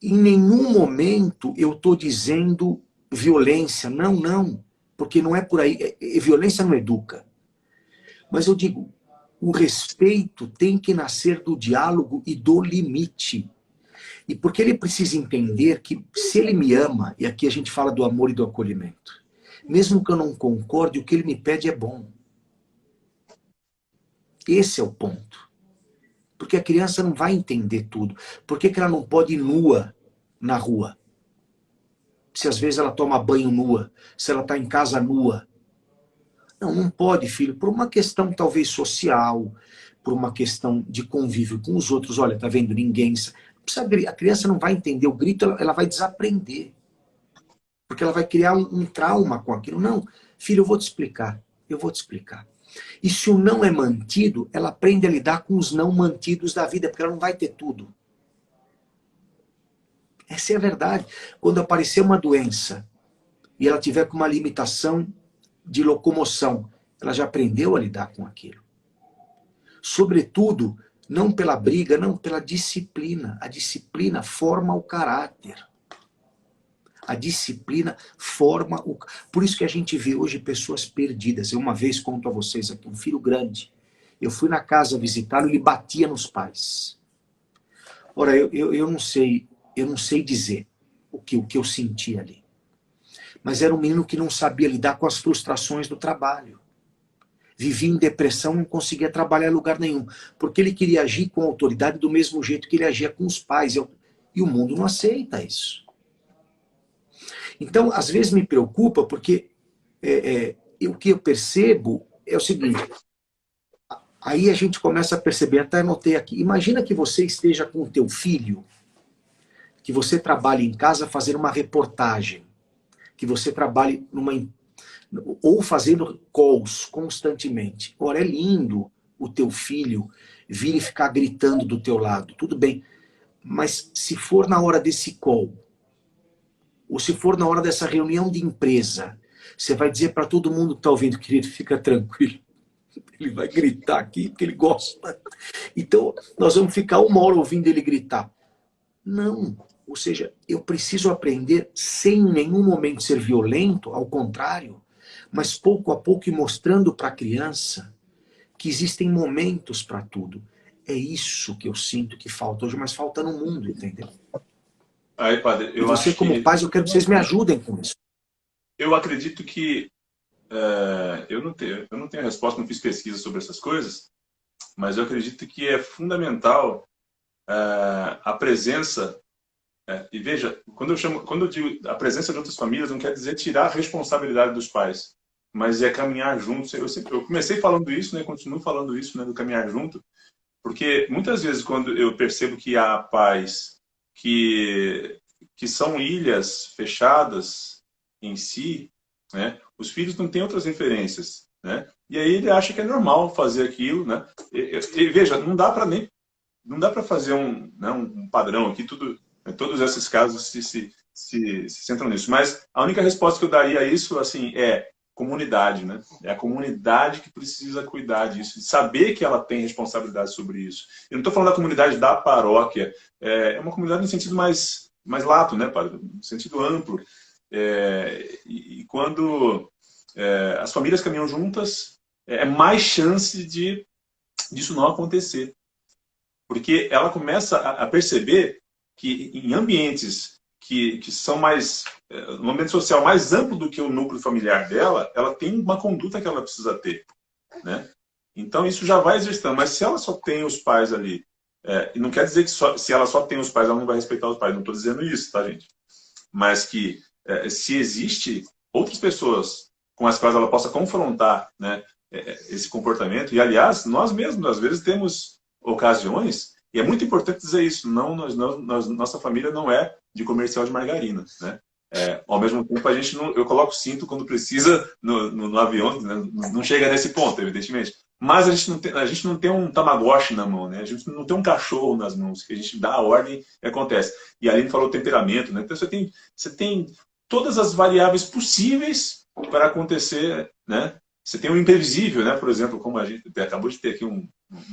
em nenhum momento eu estou dizendo violência. Não, não. Porque não é por aí. Violência não educa. Mas eu digo, o respeito tem que nascer do diálogo e do limite. E porque ele precisa entender que se ele me ama, e aqui a gente fala do amor e do acolhimento, mesmo que eu não concorde, o que ele me pede é bom. Esse é o ponto. Porque a criança não vai entender tudo. Por que ela não pode ir nua na rua? Se às vezes ela toma banho nua, se ela está em casa nua. Não, não pode, filho, por uma questão talvez social, por uma questão de convívio com os outros. Olha, tá vendo, ninguém... A criança não vai entender o grito, ela vai desaprender. Porque ela vai criar um trauma com aquilo. Não, filho, eu vou te explicar. E se o não é mantido, ela aprende a lidar com os não mantidos da vida, porque ela não vai ter tudo. Essa é a verdade. Quando aparecer uma doença e ela tiver com uma limitação de locomoção, ela já aprendeu a lidar com aquilo. Sobretudo, não pela briga, não pela disciplina. A disciplina forma o caráter. A disciplina forma o... Por isso que a gente vê hoje pessoas perdidas. Eu uma vez conto a vocês aqui, um filho grande. Eu fui na casa visitá-lo e ele batia nos pais. Ora, eu não sei dizer o que eu senti ali. Mas era um menino que não sabia lidar com as frustrações do trabalho. Vivia em depressão, não conseguia trabalhar em lugar nenhum. Porque ele queria agir com a autoridade do mesmo jeito que ele agia com os pais. E o mundo não aceita isso. Então, às vezes me preocupa porque o que eu percebo é o seguinte, aí a gente começa a perceber, até anotei aqui, imagina que você esteja com o teu filho, que você trabalhe em casa fazendo uma reportagem, que você trabalhe ou fazendo calls constantemente. Ora, é lindo o teu filho vir e ficar gritando do teu lado, tudo bem, mas se for na hora desse call, ou se for na hora dessa reunião de empresa, você vai dizer para todo mundo que está ouvindo, querido, fica tranquilo. Ele vai gritar aqui porque ele gosta. Então, nós vamos ficar 1 hora ouvindo ele gritar. Não. Ou seja, eu preciso aprender sem em nenhum momento ser violento, ao contrário, mas pouco a pouco ir mostrando para a criança que existem momentos para tudo. É isso que eu sinto que falta hoje, mas falta no mundo, entendeu? Aí, padre, E você, como pais, eu quero que vocês me ajudem com isso. Eu acredito que eu não tenho resposta, não fiz pesquisa sobre essas coisas, mas eu acredito que é fundamental a presença. E veja, quando eu digo a presença de outras famílias, não quer dizer tirar a responsabilidade dos pais, mas é caminhar juntos. Eu comecei falando isso, né, continuo falando isso, né, do caminhar junto, porque muitas vezes quando eu percebo que há pais que são ilhas fechadas em si, né? Os filhos não têm outras referências, né? E aí ele acha que é normal fazer aquilo, né? E veja, não dá para fazer um padrão aqui, todos esses casos se centram nisso. Mas a única resposta que eu daria a isso, assim, é comunidade, né? É a comunidade que precisa cuidar disso, saber que ela tem responsabilidade sobre isso. Eu não estou falando da comunidade da paróquia, é uma comunidade no sentido mais lato, né, no sentido amplo. E quando as famílias caminham juntas, é mais chance disso não acontecer. Porque ela começa a perceber que em ambientes que são um ambiente social mais amplo do que o núcleo familiar dela, ela tem uma conduta que ela precisa ter, né? Então isso já vai exercitando. Mas se ela só tem os pais ali, e não quer dizer que se ela só tem os pais, ela não vai respeitar os pais. Não estou dizendo isso, tá, gente? Mas que se existe outras pessoas com as quais ela possa confrontar, né, esse comportamento, e aliás, nós mesmos, às vezes, temos ocasiões, e é muito importante dizer isso, nossa família não é de comercial de margarina, né? Ao mesmo tempo, eu coloco cinto quando precisa no avião, né? Não chega nesse ponto, evidentemente. Mas a gente não tem um Tamagotchi na mão, né? A gente não tem um cachorro nas mãos, que a gente dá a ordem e acontece. E a Aline falou temperamento, né? Então você tem todas as variáveis possíveis para acontecer, né? Você tem o imprevisível, né? Por exemplo, como a gente acabou de ter aqui um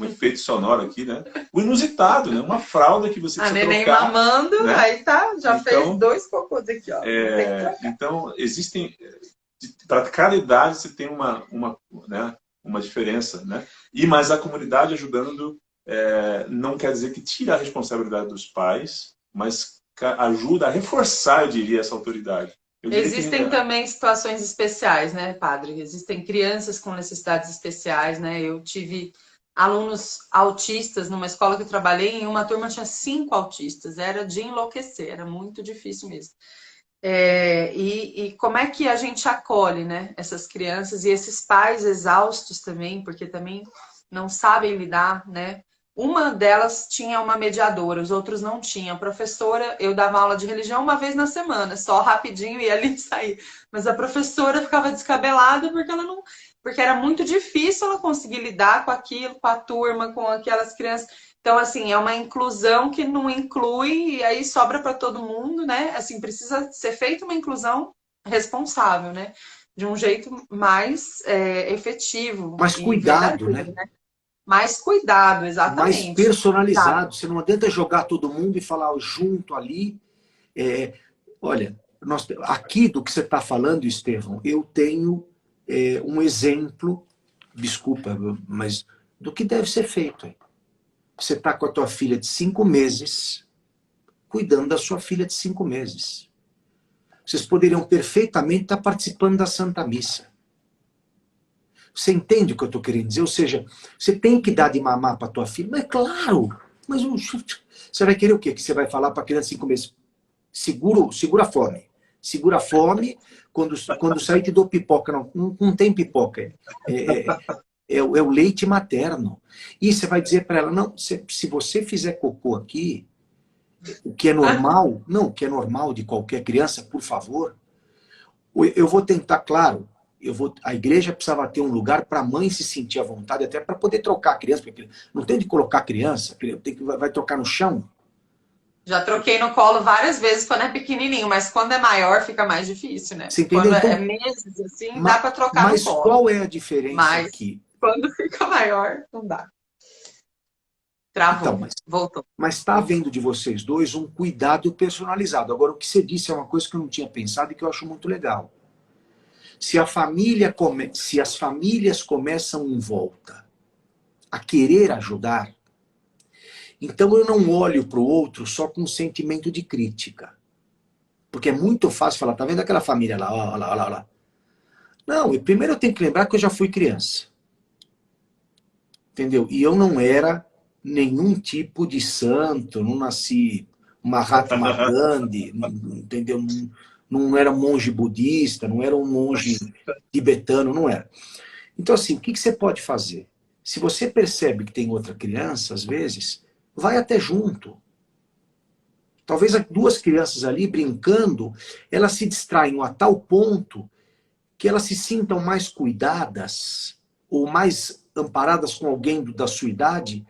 efeito sonoro aqui, né? O inusitado, né? Uma fralda que você precisa trocar. A neném mamando, né? Aí tá, já então, fez 2 cocôs aqui, ó. Então, existem... Para cada idade você tem uma diferença, né? Mas a comunidade ajudando não quer dizer que tira a responsabilidade dos pais, mas ajuda a reforçar, eu diria, essa autoridade. Existem também situações especiais, né, padre? Existem crianças com necessidades especiais, né? Eu tive alunos autistas numa escola que eu trabalhei, em uma turma tinha 5 autistas, era de enlouquecer, era muito difícil mesmo. E como é que a gente acolhe, né, essas crianças e esses pais exaustos também, porque também não sabem lidar, né? Uma delas tinha uma mediadora, os outros não tinham. A professora, eu dava aula de religião uma vez na semana, só rapidinho ia ali sair. Mas a professora ficava descabelada porque era muito difícil ela conseguir lidar com aquilo, com a turma, com aquelas crianças. Então, assim, é uma inclusão que não inclui e aí sobra para todo mundo, né? Assim, precisa ser feita uma inclusão responsável, né? De um jeito mais efetivo. Mais cuidado, né? Mais cuidado, exatamente. Mais personalizado. Você não adianta jogar todo mundo e falar junto ali. Olha, aqui do que você está falando, Estevão, eu tenho um exemplo, desculpa, mas do que deve ser feito. Você está com a tua filha de 5 meses, cuidando da sua filha de 5 meses. Vocês poderiam perfeitamente estar participando da Santa Missa. Você entende o que eu estou querendo dizer? Ou seja, você tem que dar de mamar para a tua filha. Mas é claro, mas você vai querer o quê? Que você vai falar para a criança de 5 meses? Segura a fome. Segura a fome, quando sair te dou pipoca. Não tem pipoca. É o leite materno. E você vai dizer para ela, não, se você fizer cocô aqui, o que é normal, não, o que é normal de qualquer criança, por favor, eu vou tentar, claro, a igreja precisava ter um lugar para a mãe se sentir à vontade, até para poder trocar a criança, porque não tem de colocar a criança, vai trocar no chão. Já troquei no colo várias vezes quando é pequenininho, mas quando é maior fica mais difícil, né? Você entendeu? Quando então, é meses assim, dá para trocar no colo. Mas qual é a diferença aqui? Quando fica maior, não dá. Travou, voltou. Mas está havendo de vocês dois um cuidado personalizado. Agora, o que você disse é uma coisa que eu não tinha pensado e que eu acho muito legal. Se as famílias começam em volta a querer ajudar, então eu não olho para o outro só com um sentimento de crítica. Porque é muito fácil falar, tá vendo aquela família lá, ó lá, ó lá, ó lá. Não, primeiro eu tenho que lembrar que eu já fui criança. Entendeu? E eu não era nenhum tipo de santo, não nasci Mahatma Gandhi, entendeu? Não era monge budista, não era um monge tibetano, não era. Então, assim, o que você pode fazer? Se você percebe que tem outra criança, às vezes, vai até junto. Talvez duas crianças ali brincando, elas se distraem a tal ponto que elas se sintam mais cuidadas ou mais amparadas com alguém da sua idade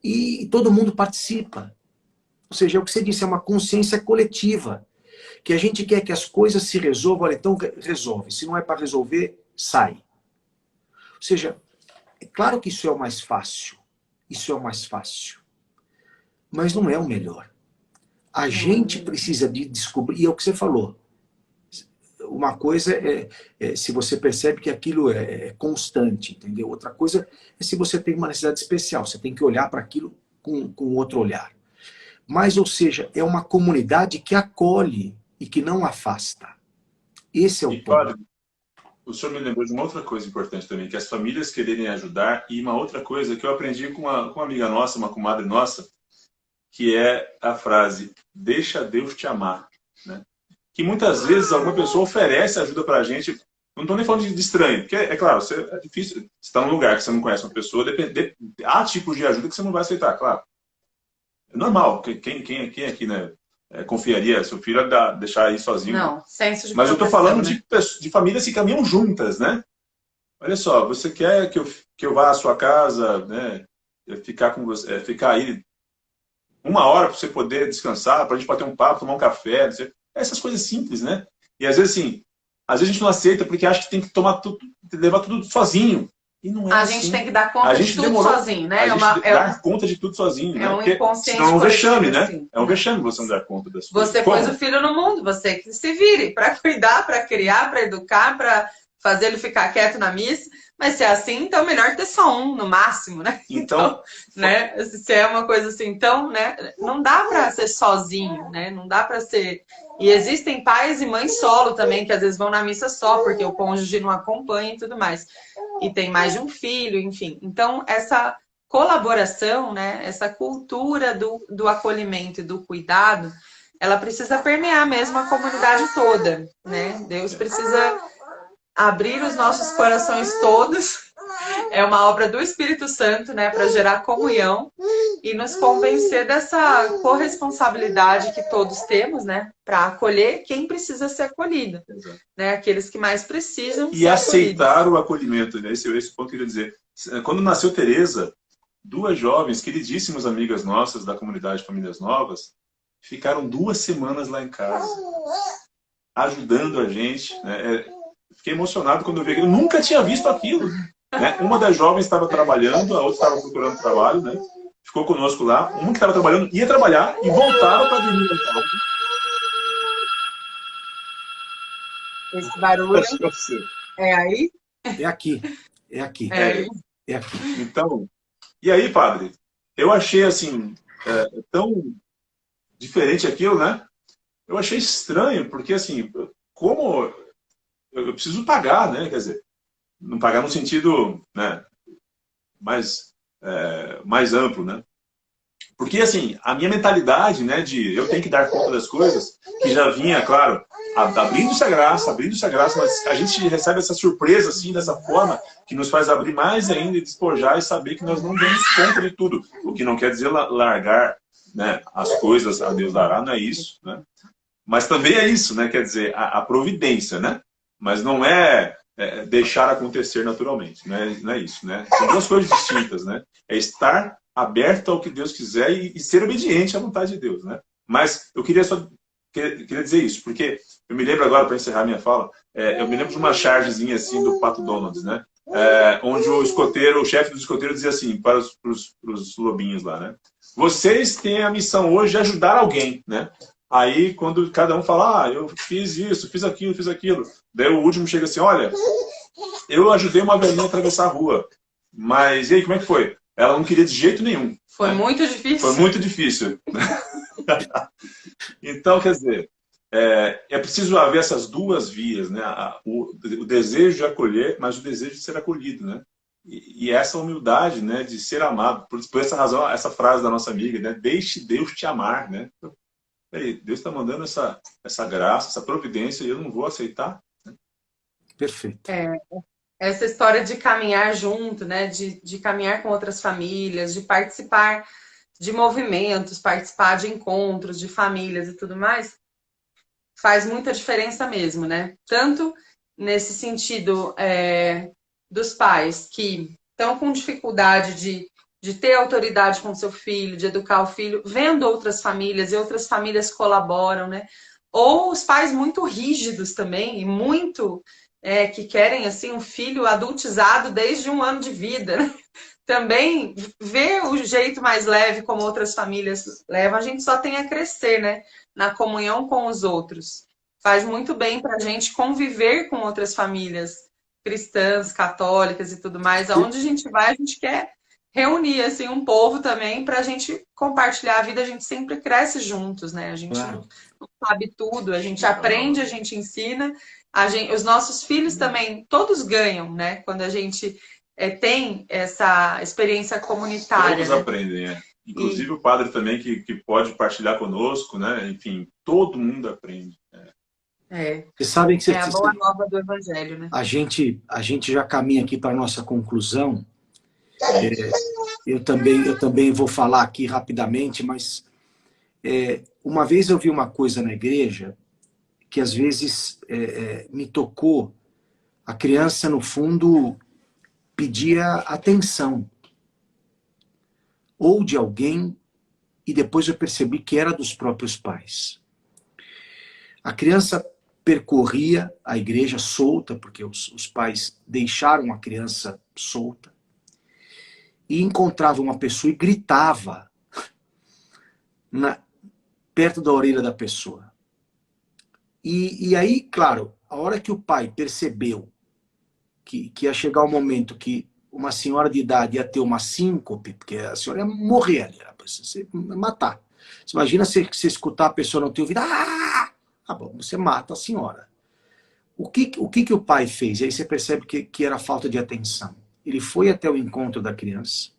e todo mundo participa. Ou seja, é o que você disse, é uma consciência coletiva. Que a gente quer que as coisas se resolvam, olha, então resolve. Se não é para resolver, sai. Ou seja, é claro que isso é o mais fácil. Isso é o mais fácil. Mas não é o melhor. A gente precisa de descobrir, e é o que você falou. Uma coisa é se você percebe que aquilo é constante, entendeu? Outra coisa é se você tem uma necessidade especial. Você tem que olhar para aquilo com outro olhar. Mas, ou seja, é uma comunidade que acolhe e que não afasta. Esse é o ponto. O senhor me lembrou de uma outra coisa importante também, que as famílias quererem ajudar, e uma outra coisa que eu aprendi com uma amiga nossa, uma comadre nossa, que é a frase, deixa Deus te amar. Né? Que muitas vezes alguma pessoa oferece ajuda pra gente, não estou nem falando de estranho, porque é claro, é difícil, você está num lugar que você não conhece uma pessoa, há tipos de ajuda que você não vai aceitar, claro. É normal, quem aqui, né, confiaria seu filho a deixar aí sozinho? Não, senso de Mas eu estou falando, né? de famílias que caminham juntas, né? Olha só, você quer que eu vá à sua casa, né, ficar com você, ficar aí 1 hora para você poder descansar, para a gente bater um papo, tomar um café, não sei. Essas coisas simples, né? E às vezes assim, às vezes a gente não aceita porque acha que tem que tomar tudo, levar tudo sozinho. E não é a assim. gente tem que dar conta de tudo sozinho, né? Dar conta de tudo sozinho, né? Um inconsciente. Senão é um vexame, né? Assim. É um vexame você não dar conta das coisas. Você pôs o filho no mundo, você que se vire para cuidar, para criar, para educar, para fazer ele ficar quieto na missa. Mas se é assim, então melhor ter só um, no máximo, né? Então, né? Se é uma coisa assim, então, né? Não dá para ser sozinho, né? Não dá para ser... E existem pais e mães solo também, que às vezes vão na missa só, porque o cônjuge não acompanha e tudo mais. E tem mais de um filho, enfim. Então, essa colaboração, né? Essa cultura do acolhimento e do cuidado, ela precisa permear mesmo a comunidade toda, né? Deus precisa abrir os nossos corações todos. É uma obra do Espírito Santo, né, para gerar comunhão e nos convencer dessa corresponsabilidade que todos temos, né, para acolher quem precisa ser acolhido, né, aqueles que mais precisam e aceitar o acolhimento, né? Esse ponto que eu queria dizer. Quando nasceu Teresa, 2 jovens, queridíssimas amigas nossas da comunidade Famílias Novas, ficaram 2 semanas lá em casa, ajudando a gente, né? Fiquei emocionado quando eu vi aquilo. Eu nunca tinha visto aquilo. Né? Uma das jovens estava trabalhando, a outra estava procurando trabalho, né? Ficou conosco lá. Uma que estava trabalhando ia trabalhar e voltava para dormir. Esse barulho é aí? É aqui. É aqui. É aqui. Então, e aí, padre? Eu achei assim, tão diferente aquilo, né? Eu achei estranho, porque assim, como eu preciso pagar, né? Quer dizer, não pagar no sentido, né, mais amplo, né? Porque, assim, a minha mentalidade, né, de eu tenho que dar conta das coisas, que já vinha, claro, abrindo-se a graça, mas a gente recebe essa surpresa, assim, dessa forma, que nos faz abrir mais ainda e despojar e saber que nós não damos conta de tudo. O que não quer dizer largar, né, as coisas a Deus dará, não é isso, né? Mas também é isso, né? Quer dizer, a providência, né? Mas não deixar acontecer naturalmente, não é isso, né? São duas coisas distintas, né? É estar aberto ao que Deus quiser e ser obediente à vontade de Deus, né? Mas eu queria dizer isso, porque eu me lembro agora, para encerrar minha fala, eu me lembro de uma chargezinha assim do Pato Donald, né? Onde o chefe do escoteiro dizia assim para os lobinhos lá, né? Vocês têm a missão hoje de ajudar alguém, né? Aí, quando cada um fala, eu fiz isso, fiz aquilo. Daí o último chega assim, olha, eu ajudei uma velhinha a atravessar a rua. Mas, e aí, como é que foi? Ela não queria de jeito nenhum. Foi muito difícil. Foi muito difícil. Então, quer dizer, é preciso haver essas duas vias, né? O desejo de acolher, mas o desejo de ser acolhido, né? E essa humildade, né, de ser amado. Por essa razão, essa frase da nossa amiga, né? Deixe Deus te amar, né? Deus está mandando essa graça, essa providência, e eu não vou aceitar? Perfeito. Essa história de caminhar junto, né? De caminhar com outras famílias, de participar de movimentos, participar de encontros, de famílias e tudo mais, faz muita diferença mesmo, né? Tanto nesse sentido dos pais que estão com dificuldade de ter autoridade com seu filho, de educar o filho, vendo outras famílias e outras famílias colaboram, né? Ou os pais muito rígidos também e muito que querem assim um filho adultizado desde 1 ano de vida, né? Também ver o jeito mais leve como outras famílias levam, a gente só tem a crescer, né? Na comunhão com os outros. Faz muito bem para a gente conviver com outras famílias cristãs, católicas e tudo mais. Aonde a gente vai, a gente quer reunir assim, um povo também para a gente compartilhar a vida. A gente sempre cresce juntos, né? A gente não sabe tudo, a gente aprende, a gente ensina. Os nossos filhos também, todos ganham, né? Quando a gente tem essa experiência comunitária. Todos aprendem, Inclusive o padre também que pode partilhar conosco, né? Enfim, todo mundo aprende. Vocês sabem que a boa nova do Evangelho, né? A gente já caminha aqui para a nossa conclusão. Eu também vou falar aqui rapidamente, mas uma vez eu vi uma coisa na igreja que às vezes me tocou. A criança, no fundo, pedia atenção. Ou de alguém, e depois eu percebi que era dos próprios pais. A criança percorria a igreja solta, porque os pais deixaram a criança solta, e encontrava uma pessoa e gritava perto da orelha da pessoa. E aí, claro, a hora que o pai percebeu que ia chegar o momento que uma senhora de idade ia ter uma síncope, porque a senhora ia morrer ali, você ia matar. Você imagina você escutar a pessoa não ter ouvido, bom, você mata a senhora. O que o pai fez? E aí você percebe que era falta de atenção. Ele foi até o encontro da criança,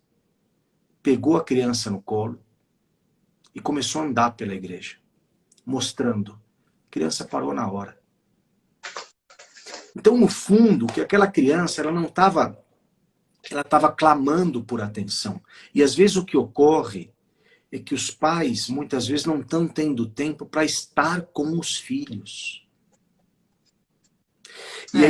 pegou a criança no colo e começou a andar pela igreja, mostrando. A criança parou na hora. Então, no fundo, que aquela criança, ela estava clamando por atenção. E às vezes o que ocorre é que os pais, muitas vezes, não estão tendo tempo para estar com os filhos. E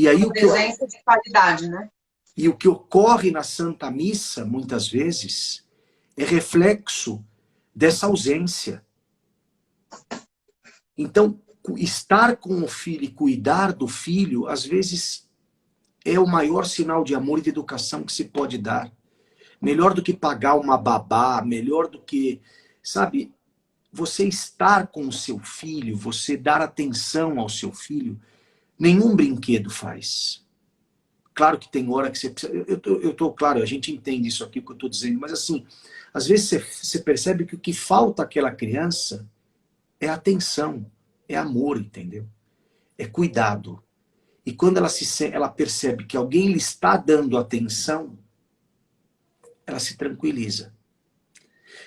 aí presença de qualidade, né? E o que ocorre na Santa Missa, muitas vezes, é reflexo dessa ausência. Então, estar com o filho e cuidar do filho, às vezes, é o maior sinal de amor e de educação que se pode dar. Melhor do que pagar uma babá, melhor do que, sabe, você estar com o seu filho, você dar atenção ao seu filho, nenhum brinquedo faz. Claro que tem hora que você precisa... Claro, a gente entende isso aqui que eu estou dizendo, mas assim, às vezes você percebe que o que falta àquela criança é atenção, é amor, entendeu? É cuidado. E quando ela percebe que alguém lhe está dando atenção, ela se tranquiliza.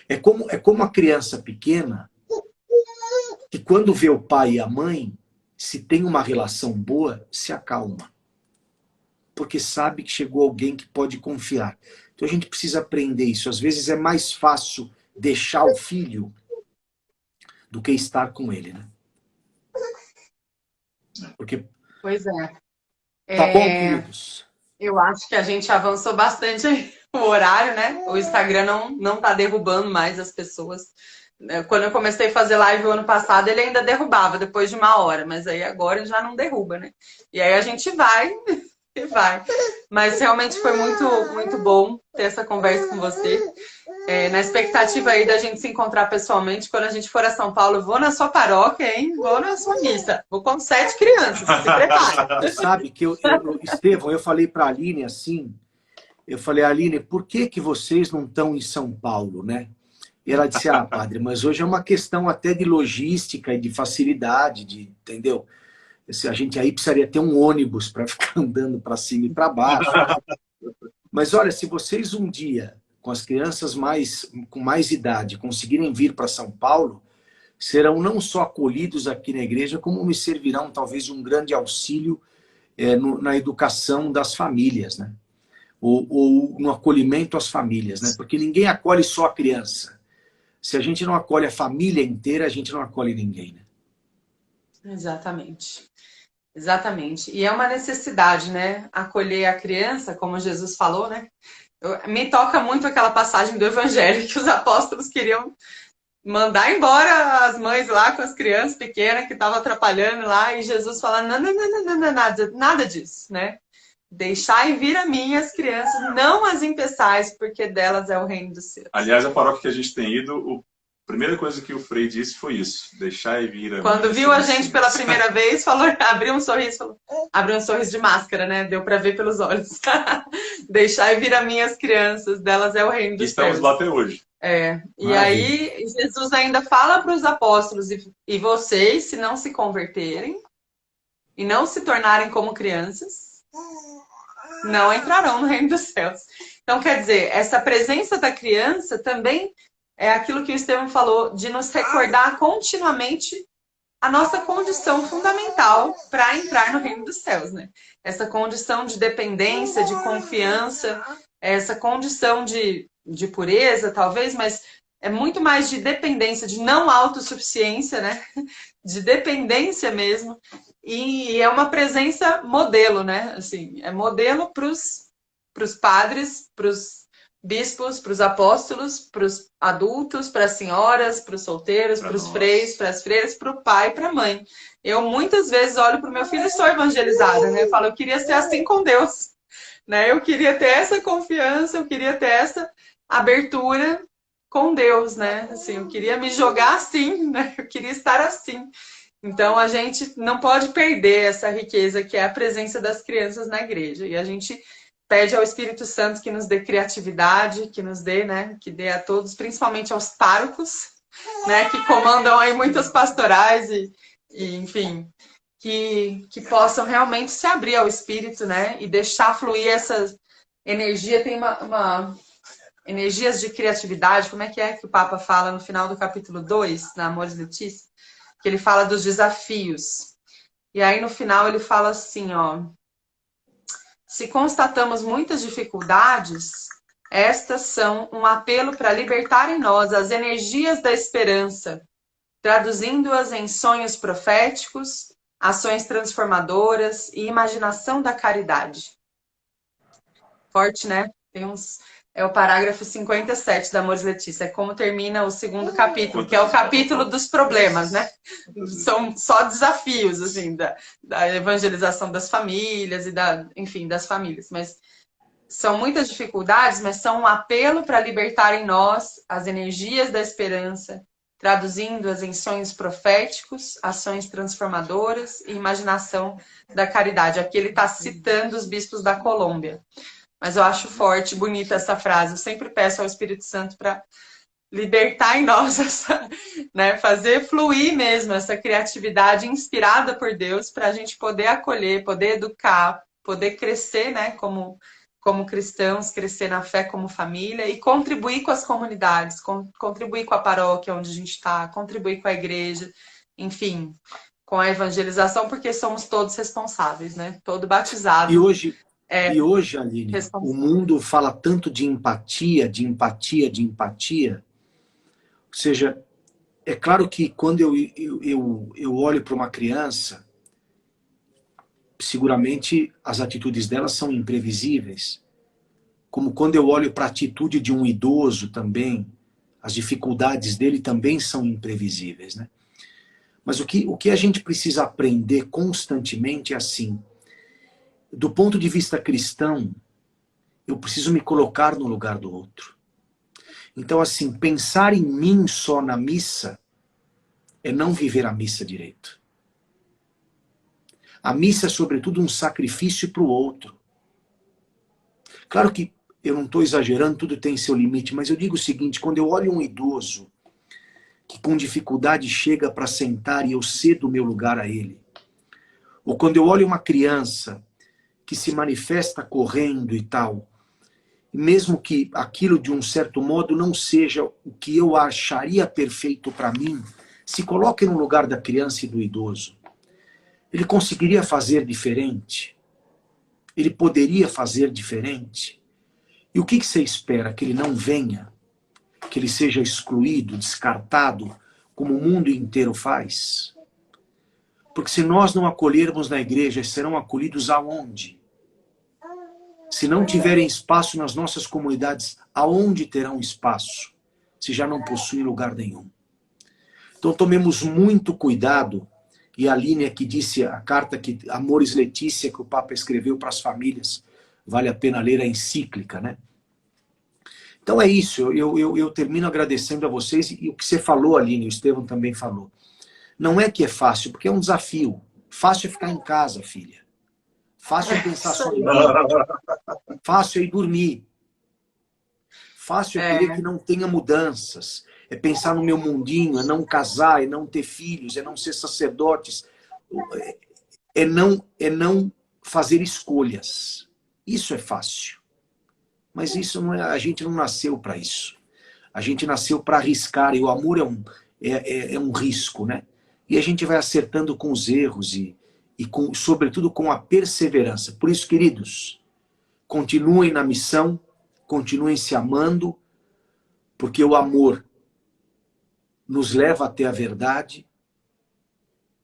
É como a criança pequena que quando vê o pai e a mãe, se tem uma relação boa, se acalma. Porque sabe que chegou alguém que pode confiar. Então a gente precisa aprender isso. Às vezes é mais fácil deixar o filho do que estar com ele, né? Porque... Pois é. Tá bom, queridos? Eu acho que a gente avançou bastante aí o horário, né? O Instagram não tá derrubando mais as pessoas. Quando eu comecei a fazer live o ano passado, ele ainda derrubava depois de 1 hora, mas aí agora já não derruba, né? E aí a gente vai e vai. Mas realmente foi muito, muito bom ter essa conversa com você. Na expectativa aí da gente se encontrar pessoalmente, quando a gente for a São Paulo, eu vou na sua paróquia, hein? Vou na sua missa. Vou com 7 crianças, se prepare. Você sabe que Estevão, eu falei para a Aline assim, eu falei, Aline, por que vocês não estão em São Paulo, né? E ela disse, padre, mas hoje é uma questão até de logística e de facilidade, entendeu? A gente aí precisaria ter um ônibus para ficar andando para cima e para baixo. Mas olha, se vocês um dia, com as crianças com mais idade, conseguirem vir para São Paulo, serão não só acolhidos aqui na igreja, como me servirão talvez de um grande auxílio na educação das famílias, né? Ou no acolhimento às famílias, né? Porque ninguém acolhe só a criança. Se a gente não acolhe a família inteira, a gente não acolhe ninguém, né? Exatamente. Exatamente. E é uma necessidade, né? Acolher a criança, como Jesus falou, né? Me toca muito aquela passagem do Evangelho que os apóstolos queriam mandar embora as mães lá com as crianças pequenas que estavam atrapalhando lá, e Jesus fala, não, nada disso, né? Deixai vir a mim as crianças, não as impeçais, porque delas é o reino dos céus. Aliás, a paróquia que a gente tem ido, a primeira coisa que o Frei disse foi isso, deixai vir a mim. Quando viu a gente pela primeira vez, falou, abriu um sorriso de máscara, né? Deu para ver pelos olhos. Deixai vir a mim as crianças, delas é o reino dos céus. Estamos lá até hoje. E aí Jesus ainda fala para os apóstolos, e vocês, se não se converterem e não se tornarem como crianças, não entrarão no reino dos céus. Então, quer dizer, essa presença da criança também é aquilo que o Estevão falou, de nos recordar continuamente a nossa condição fundamental para entrar no reino dos céus, né? Essa condição de dependência, de confiança, essa condição de pureza, talvez, mas é muito mais de dependência, de não autossuficiência, né? De dependência mesmo. E é uma presença modelo, né? Assim, é modelo para os padres, para os bispos, para os apóstolos, para os adultos, para as senhoras, para os solteiros, para os freis, para as freiras, para o pai e para a mãe. Eu muitas vezes olho para o meu filho e sou evangelizada, né? Eu falo, eu queria ser assim com Deus, né? Eu queria ter essa confiança, eu queria ter essa abertura com Deus, né? Assim, eu queria me jogar assim, né? Eu queria estar assim. Então, a gente não pode perder essa riqueza que é a presença das crianças na igreja. E a gente pede ao Espírito Santo que nos dê criatividade, que nos dê, né? Que dê a todos, principalmente aos párocos, né? Que comandam aí muitas pastorais e enfim, que possam realmente se abrir ao Espírito, né? E deixar fluir essa energia. Tem uma energias de criatividade, como é que o Papa fala no final do capítulo 2, na Amoris Laetitia? Que ele fala dos desafios. E aí no final ele fala assim, ó, se constatamos muitas dificuldades, estas são um apelo para libertar em nós as energias da esperança, traduzindo-as em sonhos proféticos, ações transformadoras e imaginação da caridade. Forte, né? Tem uns... É o parágrafo 57 da Amoris Laetitia, é como termina o segundo capítulo, que é o capítulo dos problemas, né? São só desafios, assim, da evangelização das famílias e enfim, das famílias. Mas são muitas dificuldades, mas são um apelo para libertar em nós as energias da esperança, traduzindo-as em sonhos proféticos, ações transformadoras e imaginação da caridade. Aqui ele está citando os bispos da Colômbia. Mas eu acho forte, bonita essa frase. Eu sempre peço ao Espírito Santo para libertar em nós essa, né, fazer fluir mesmo essa criatividade inspirada por Deus para a gente poder acolher, poder educar, poder crescer, né, como como cristãos, crescer na fé como família e contribuir com as comunidades, contribuir com a paróquia onde a gente está, contribuir com a igreja, enfim, com a evangelização, porque somos todos responsáveis, né? Todo batizado. E hoje, Aline, o mundo fala tanto de empatia, de empatia, de empatia. Ou seja, é claro que quando eu olho para uma criança, seguramente as atitudes dela são imprevisíveis. Como quando eu olho para a atitude de um idoso também, as dificuldades dele também são imprevisíveis, né? Mas o que a gente precisa aprender constantemente é assim, do ponto de vista cristão, eu preciso me colocar no lugar do outro. Então, assim, pensar em mim só na missa é não viver a missa direito. A missa é, sobretudo, um sacrifício para o outro. Claro que eu não estou exagerando, tudo tem seu limite, mas eu digo o seguinte, quando eu olho um idoso que com dificuldade chega para sentar e eu cedo o meu lugar a ele, ou quando eu olho uma criança que se manifesta correndo e tal, mesmo que aquilo de um certo modo não seja o que eu acharia perfeito para mim, se coloque no lugar da criança e do idoso. Ele conseguiria fazer diferente? Ele poderia fazer diferente? E o que você espera? Que ele não venha? Que ele seja excluído, descartado, como o mundo inteiro faz? Porque se nós não acolhermos na igreja, serão acolhidos aonde? Se não tiverem espaço nas nossas comunidades, aonde terão espaço? Se já não possuem lugar nenhum. Então tomemos muito cuidado. E a Aline que disse a carta que Amoris Laetitia, que o Papa escreveu para as famílias, vale a pena ler a encíclica, né? Então é isso, eu termino agradecendo a vocês, e o que você falou, Aline, o Estevão também falou. Não é que é fácil, porque é um desafio. Fácil é ficar em casa, filha. Fácil é pensar só em mim. Fácil é ir dormir. Fácil é querer que não tenha mudanças. É pensar no meu mundinho, é não casar, é não ter filhos, é não ser sacerdotes. É não fazer escolhas. Isso é fácil. Mas isso não é, a gente não nasceu para isso. A gente nasceu para arriscar, e o amor é um risco, né? E a gente vai acertando com os erros e sobretudo com a perseverança. Por isso, queridos, continuem na missão, continuem se amando, porque o amor nos leva até a verdade,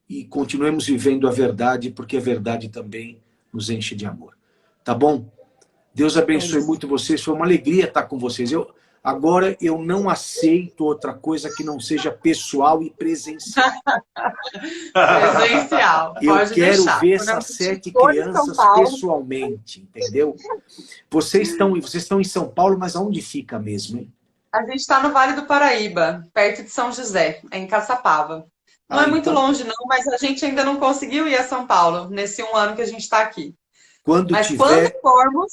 e continuemos vivendo a verdade, porque a verdade também nos enche de amor. Tá bom? Deus abençoe muito vocês, foi uma alegria estar com vocês. Agora eu não aceito outra coisa que não seja pessoal e presencial. Presencial, eu pode quero deixar. ver essas 7 crianças pessoalmente, entendeu? Vocês estão em São Paulo, mas aonde fica mesmo, hein? A gente está no Vale do Paraíba, perto de São José, em Caçapava. Não é muito então, longe não, mas a gente ainda não conseguiu ir a São Paulo nesse 1 ano que a gente está aqui. Quando quando formos,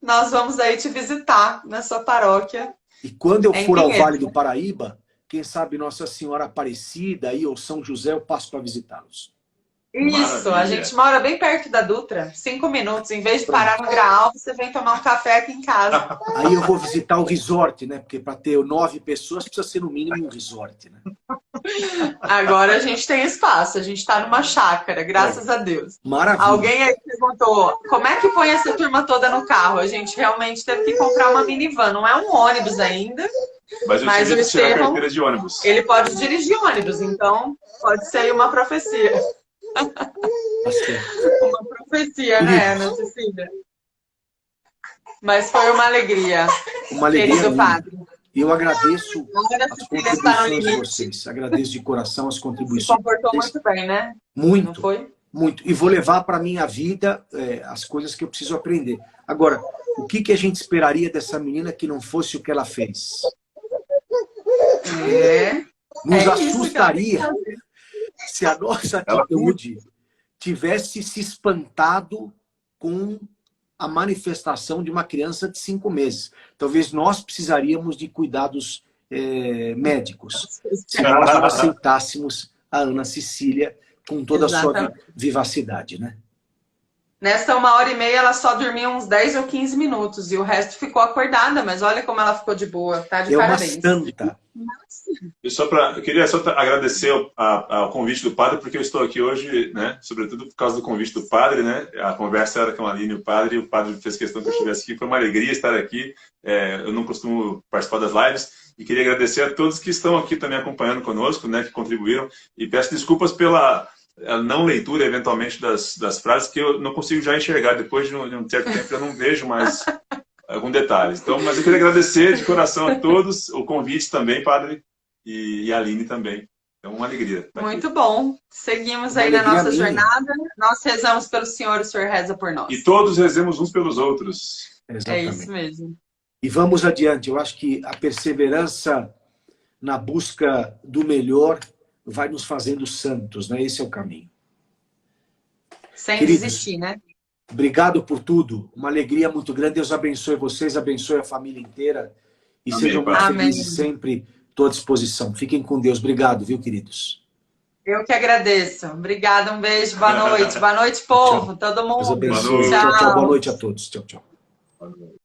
nós vamos aí te visitar na sua paróquia. E quando eu for ao Pinheiros. Vale do Paraíba, quem sabe Nossa Senhora Aparecida aí, ou São José, eu passo para visitá-los. Isso, a gente mora bem perto da Dutra, 5 minutos. Em vez de parar no Graal, você vem tomar um café aqui em casa. Aí eu vou visitar o resort, né? Porque para ter 9 pessoas precisa ser no mínimo um resort, né? Agora a gente tem espaço, a gente está numa chácara, graças a Deus. Maravilha. Alguém aí perguntou, como é que põe essa turma toda no carro? A gente realmente teve que comprar uma minivan, não é um ônibus ainda. Mas o Estevão, de ônibus. Ele pode dirigir ônibus, então pode ser uma profecia. Uma profecia, né, Ana Cecília? Mas foi uma alegria. Uma alegria. Querido padre. Eu agradeço as contribuições de vocês. Agradeço de coração as contribuições. Se comportou muito bem, né? Muito. Não foi? Muito. E vou levar para a minha vida as coisas que eu preciso aprender. Agora, o que a gente esperaria dessa menina que não fosse o que ela fez? Nos assustaria se a nossa atitude tivesse se espantado com a manifestação de uma criança de 5 meses. Talvez nós precisaríamos de cuidados médicos, se nós não aceitássemos a Ana Cecília com toda a sua vivacidade, né? Nessa 1h30, ela só dormia uns 10 ou 15 minutos e o resto ficou acordada, mas olha como ela ficou de boa, tá de É uma parabéns. santa. Eu queria só agradecer ao convite do padre, porque eu estou aqui hoje, né, sobretudo por causa do convite do padre, né, a conversa era com a Aline e o padre fez questão que eu estivesse aqui, foi uma alegria estar aqui, eu não costumo participar das lives, e queria agradecer a todos que estão aqui também acompanhando conosco, né, que contribuíram, e peço desculpas pela a não leitura, eventualmente, das frases, que eu não consigo já enxergar, depois de um certo tempo eu não vejo mais algum detalhe. Então, mas eu queria agradecer de coração a todos, o convite também, padre, e a Aline também. É uma alegria. Muito bom. Seguimos Uma aí na alegria nossa minha. jornada. Nós rezamos pelo Senhor, o Senhor reza por nós. E todos rezemos uns pelos outros. É Exatamente. isso mesmo. E vamos adiante. Eu acho que a perseverança na busca do melhor vai nos fazendo santos, né? Esse é o caminho. Sem Queridos, desistir, né? obrigado por tudo. Uma alegria muito grande. Deus abençoe vocês, abençoe a família inteira. E Amém, sejam muito Amém. felizes sempre. Estou à disposição. Fiquem com Deus. Obrigado, viu, queridos? Eu que agradeço. Obrigada, um beijo, boa noite. Boa noite, povo, todo Deus mundo. abençoe. Tchau. Tchau, tchau. Boa noite a todos. Tchau, tchau.